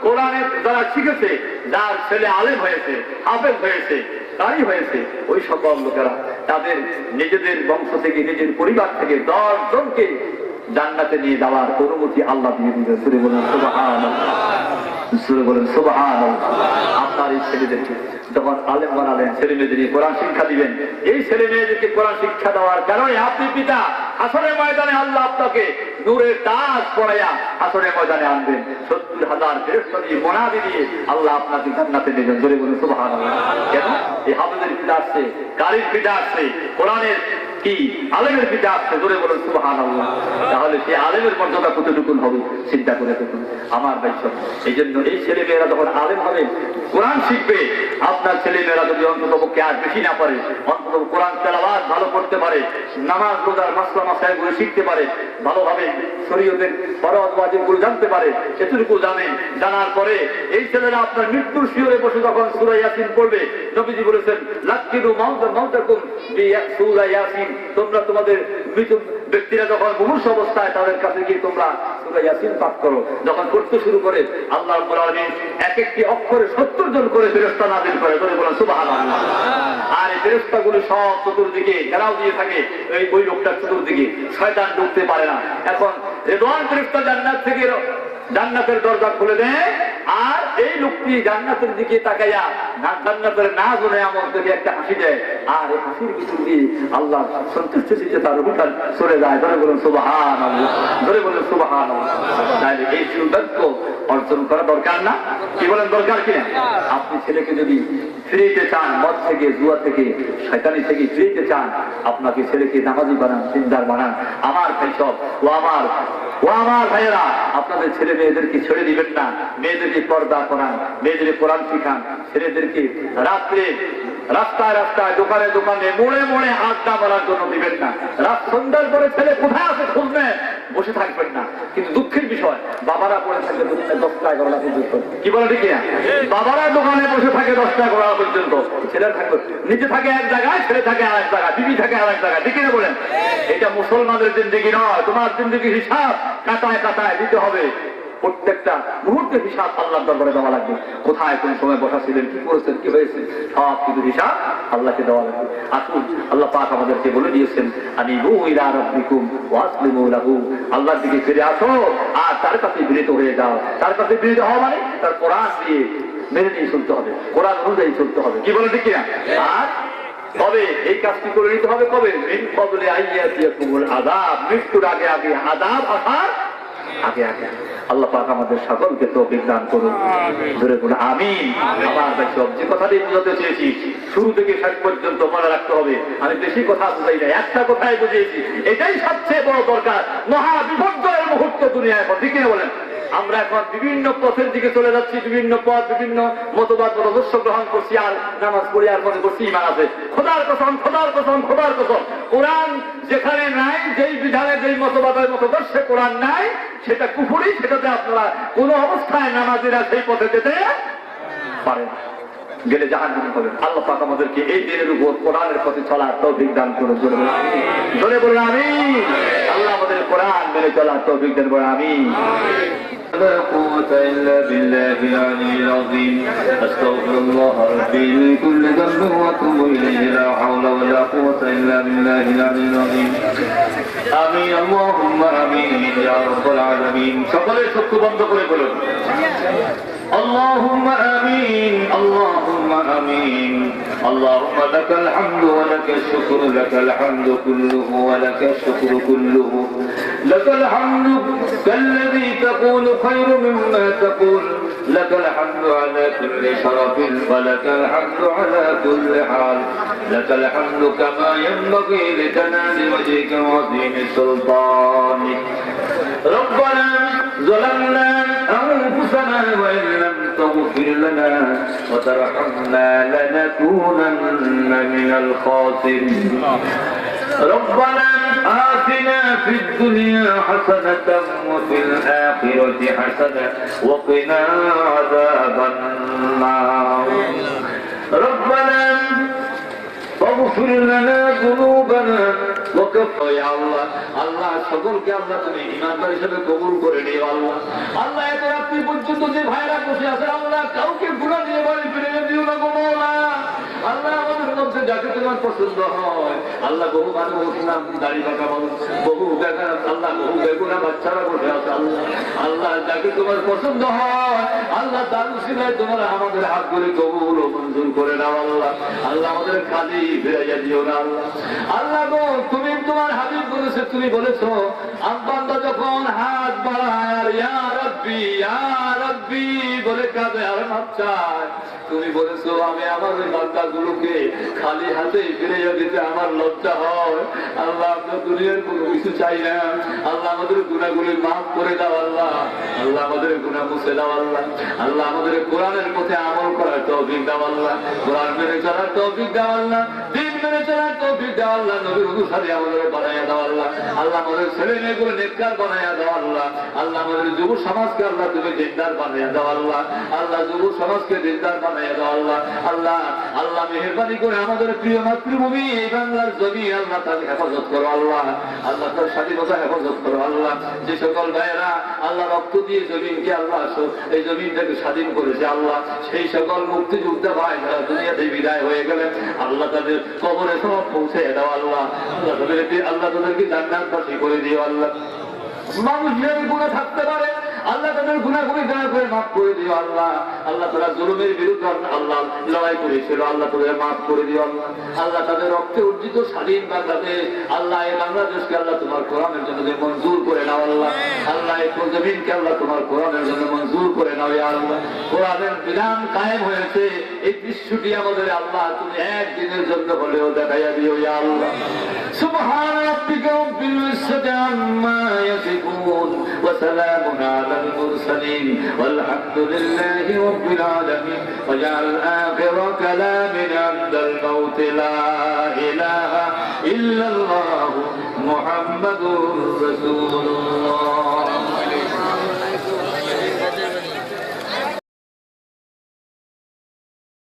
কোরআনে যারা শিখেছে, যার ছেলে আলেম হয়েছে, হাফেজ হয়েছে, তারই হয়েছে, ওই সকল লোকেরা তাদের নিজেদের বংশ থেকে, নিজের পরিবার থেকে 10 জনকে জান্নাতে নিয়ে যাওয়ার অনুমতি আল্লাহ দিয়ে দিবেন। সুরে বলেন সুবহানাল্লাহ, সুরে বলেন সুবহানাল্লাহ। আপনার এই ছেলেদেরকে যখন আলেম বানালেন, ছেলে মেয়েদের কোরআন শিক্ষা দিবেন, এই ছেলে মেয়েদেরকে কোরআন শিক্ষা দেওয়ার কারণে আপনি পিতা হাসরের ময়দানে আল্লাহ আপনাকে নূরের তাজ পরাইয়া হাসরের ময়দানে আনবেন। 70,000 ফেরেশতা দিয়ে মোনাদি দিয়ে আল্লাহ আপনাকে জান্নাতে নেবেন। জোরে বলুন সুবহানাল্লাহ। কেন? এই হাফেজের পিতা আসছে, কারির পিতা আসছে, কোরআনের কি আলেমের পিতা আসছে। জোরে বলুন সুবহানাল্লাহ। তাহলে সেই আলেমের মর্যাদা কতটুকু হবে চিন্তা করে দেখুন আমার ভাই সব। এই জন্য এই ছেলে মেয়েরা যখন আলেম হবে, কোরআন শিখবে, আপনার ছেলে মেয়েরা যদি অন্ততপক্ষে আর বেশি না পারে, অন্তত কোরআন তেলাওয়াত ভালো করতে পারে, নামাজ রোজার মাসলা মাসাইলগুলো শিখতে পারে, ভালোভাবে শরীয়তের ফরজ ওয়াজিবগুলো জানতে পারে, এতটুকু জানেন, জানার পরে এই ছেলেরা আপনার মৃত্যুর শিয়রে বসে যখন সূরা ইয়াসিন পড়বে, নবীজি বলেছেন লাকিদু মাউতাকুম বিসূরা ইয়াসিন, তোমরা তোমাদের মৃত ব্যক্তিরা যখন মুমূর্ষ অবস্থায় তাদের কাছে গিয়ে তোমরা সূরা ইয়াসিন পাঠ করো। যখন পড়তে শুরু করে আল্লাহ রাব্বুল আলামিন এক একটি অক্ষরে 70 জন করে ফেরেশতা নাযিল করে। বলে বলেন সুবহানাল্লাহ। আর এই ফেরেশতাগুলো সব চতুর্দিকে ঘেরাও দিয়ে থাকে, ওই লোকটার চতুর্দিকে শয়তান ঢুকতে পারে না। এখন রিদওয়ান ফেরেশতা জান্নাত থেকে জান্নাতের দরজা খুলে দেয়, আর এই লোকটি জান্নাতের দিকে তাকাইয়া জান্নাতের না জনে আমল থেকে একটা হাসি দেয়, আর এই হাসির ভিতর দিয়ে আল্লাহ সন্তুষ্ট চিত্তে তার রূহটা চলে যায়। ধরে বলুন সুবহানাল্লাহ, ধরে বলুন সুবহানাল্লাহ। তাহলে এই সৌভাগ্য অর্জন করা দরকার না? কি বলেন দরকার কিনা? আপনি ছেলেকে যদি ফিরিতে চান, মদ থেকে, জুয়া থেকে, শয়তানি থেকে ফিরিতে চান, আপনাকে ছেলেকে নামাজি বানান, দিনদার বানান। আমার ভাই সব, ও আমার ভাইয়েরা, আপনাদের ছেলে মেয়েদেরকে ছেড়ে দিবেন না। মেয়েদেরকে পর্দা করান, মেয়েদের কোরআন শিখান, ছেলেদেরকে রাত্রে রাস্তায় রাস্তায়, দোকানে দোকানে, মোড়ে মোড়ে আড্ডা মারার জন্য দিবেন না। রাত সন্ধ্যার পরে ছেলে কোথায় আছে খুঁজবেন, বসে থাকবেন না। কিন্তু দুঃখের বিষয়, বাবারা পড়ে থাকে 10টা 11টা পর্যন্ত। কি বলে ঠিক না? বাবারা দোকানে বসে থাকে 10টা 11টা পর্যন্ত, ছেলে থাকবে নিচে থাকে এক জায়গায়, ছেলে থাকে আর এক জায়গায়, বিবি থাকে আর এক জায়গায়। ঠিক না বলেন? এটা মুসলমানদের জিন্দেগি নয়। তোমার জিন্দেগি হিসাব কাটায় কাটায় দিতে হবে। প্রত্যেকটা মুহূর্তে হিসাব আল্লাহর দরবারে দেওয়া লাগবে। কোথায় কোন সময় বসা ছিলেন, কি করেছেন, কি হয়েছে, সব কিছু হিসাব আল্লাহকে দেওয়া লাগবে। আসুন, আল্লাহ পাক আমাদেরকে বলে দিয়েছেন আনিবু ইলা রাব্বিকুম ওয়াসলিমু লাহু, আল্লাহর দিকে ফিরে আসো আর তার কাছে বিনীত হয়ে যাও। তার কাছে বিনীত হওয়া মানে তার কোরআন দিয়ে মেনে নিয়ে চলতে হবে, কোরআন অনুযায়ী চলতে হবে। কি বলে ঠিক কিনা? আর কবে এই কাজটি করে নিতে হবে? কবে? মিন ক্বাবলি আইয়াতিয়াকুমুল আযাব, মৃত্যুর আগে আগে আযাব আসার আগে আগে। আল্লাহ পাক আমাদের সকলকে তৌফিক দান করুন। ধরে বলুন আমিন। আমার ভাই সব, যে কথাটি বুঝাতে চেয়েছি শুরু থেকে শেষ পর্যন্ত মনে রাখতে হবে। আমি বেশি কথা বুঝাই না, একটা কথাই বুঝিয়েছি। এটাই সবচেয়ে বড় দরকার। মহা বিপর্যয়ের মুহূর্ত দুনিয়া এখন। ঠিক না বলেন? আমরা এখন বিভিন্ন পথের দিকে চলে যাচ্ছি, বিভিন্ন পথ, বিভিন্ন মতবাদ মতাদর্শ গ্রহণ করছি, আর নামাজ পড়ি আর মনে করছি ইমান আছে। খোদার কসম, খোদার কসম, খোদার কসম, কোরআন যেখানে নাই, যেই বিধানে, যেই মতবাদের মতদর্শে কোরআন নাই, সেটা কুফরি। সেটাতে আপনারা কোন অবস্থায় নামাজিরা সেই পথে যেতে পারে না, গেলে জাহান্নামে হবে। আল্লাহ পাক আমাদেরকে এই দিনের উপর কোরআনের পথে চলার তৌফিক দান করুন। জোরে বলুন আমিন। আল্লাহ আমাদের কোরআন মেনে চলার তৌফিক দান করুন। আমিন। لا قوة إلا بالله العلي العظيم. أستغفر الله ربي من كل ذنب وأتوب إليه. لا حول ولا قوة إلا بالله العلي العظيم. آمين اللهم آمين يا رب العالمين. সকলে চক্ষু বন্ধ করে বলুন اللهم آمين، اللهم آمين. اللهم لك الحمد ولك الشكر، لك الحمد كله ولك الشكر كله. لك الحمد كالذي تقول خير مما تقول. لك الحمد على كل شرف ولك الحمد على كل حال. لك الحمد كما ينبغي لجلال وجهك وعظيم سلطانك. ربنا ظلمنا أنفسنا وإن لم تغفر لنا وترحمنا لنكونن من الخاسرين. ربنا آتنا في الدنيا حسنة وفي الآخرة حسنة وقنا عذاب النار. ربنا فاغفر لنا ذنوبنا وكفر. يا الله আল্লাহ সকলকে আল্লাহ তুমি ইমানদার হিসেবে কবুল করে নিও। আল্লাহ আল্লাহ এত রাত্রি পর্যন্ত যে ভাইরা বসে আছে, আল্লাহ কাউকে গুনাহ দিয়ে বাড়ি ফিরে দিও না গো মাওলা। আল্লাহ আমাদের মধ্যে মধ্যে যাকে তোমার পছন্দ হয় আল্লাহ, বহু মানুষ নাম দাড়ি পাকা মানুষ, বহু বেকার আল্লাহ, বহু বেগুনা বাচ্চারা বসে আছে আল্লাহ, আল্লাহ যাকে তোমার পছন্দ হয় আল্লাহ তার উসিলায় তোমার আমাদের হাত করে কবুল ও মঞ্জুর করে নাও আল্লাহ। আল্লাহ আমাদের খালি ফিরাইয়া দিও না আল্লাহ। আল্লাহ গো, তুমি তোমার হাবিব বলেছে, তুমি বলেছো বান্দা যখন হাত বাড়ায় আর ইয়া রাব্বি ইয়া রাব্বি বলে কাঁদে আর মাপ চায়, তুমি বলেছো আমি আমার ওই বান্দাগুলোকে খালি হাতে ফিরাইয়া দিতে আমার লজ্জা হয়। আল্লাহ আমরা দুনিয়ার কোনো কিছু চাই না, আল্লাহ আমাদের গুনাহগুলি মাফ করে দাও আল্লাহ, আল্লাহ আমাদের গুনাহ মুছে দাও আল্লাহ, আল্লাহ আমাদের কোরআনের পথে আমল করার তৌফিক দাও আল্লাহ, কোরআন মেনে চলার তৌফিক দাও আল্লাহ, দিন মেনে চলার তৌফিক দাও আল্লাহ, নবীর অনুসারী আমাদের বানাইয়া দাও আল্লাহ, আল্লাহ আমাদের ছেলে মেয়েগুলো নেককার বানাইয়া দাও আল্লাহ, আল্লাহ আমাদের যুব সমাজকে আল্লাহ তুমি দিনদার বানাইয়া দাও আল্লাহ, আল্লাহ যুব সমাজকে দিনদার বানাইয়া দাও আল্লাহ, আল্লাহ আল্লাহ মেহেরবানি করে আমাদের প্রিয় মাতৃভূমি এই বাংলার জমি আল্লাহ তাকে হেফাজত করো আল্লাহ, আল্লাহ তার স্বাধীনতা হেফাজত করো আল্লাহ। যে সকল ভাইয়েরা আল্লাহ রক্ত দিয়ে জমিনকে আল্লাহ এই জমিনটাকে স্বাধীন করেছে আল্লাহ, সেই সকল মুক্তিযোদ্ধা ভাই যারা দুনিয়াতে বিদায় হয়ে গেলেন আল্লাহ তাদের কবরে সব পৌঁছে দাও আল্লাহ, আল্লাহ তাদেরকে জান্নাতবাসী করে দিও আল্লাহ। মানুষের গুনাহ থাকতে পারে আল্লাহ তাদের গুনাহগুলি দয়া করে মাফ করে দিও আল্লাহ, আল্লাহ তারা জুলুমের বিরুদ্ধে আল্লাহ লড়াই করেছিল আল্লাহ তাদের মাফ করে দিও আল্লাহ, আল্লাহ তাদের রক্তে অর্জিত স্বাধীন বাংলাদেশ আল্লাহ এই বাংলাদেশকে আল্লাহ তোমার কোরআনের জন্য মঞ্জুর করে নাও আল্লাহ, আল্লাহ এই জমিনকে আল্লাহ তোমার কোরআনের জন্য মঞ্জুর করে নাও ইয়া আল্লাহ। কোরআনের বিধান কায়েম হয়েছে এই দৃশ্যটি আমাদের আল্লাহ তুমি একদিনের জন্য হলেও দেখাইয়া দিও ইয়া আল্লাহ। সুবহান রাব্বিকা রাব্বিল ইজ্জাতি আম্মা ইয়াসিফুন ওয়া সালামুন আলাল মুরসালিন ওয়ালহামদুলিল্লাহি রাব্বিল আলামিন ওয়াজআল আখিরা কালামিনা ইনদাল মাউত লা ইলাহা ইল্লাল্লাহু মুহাম্মাদুর রাসূলুল্লাহ।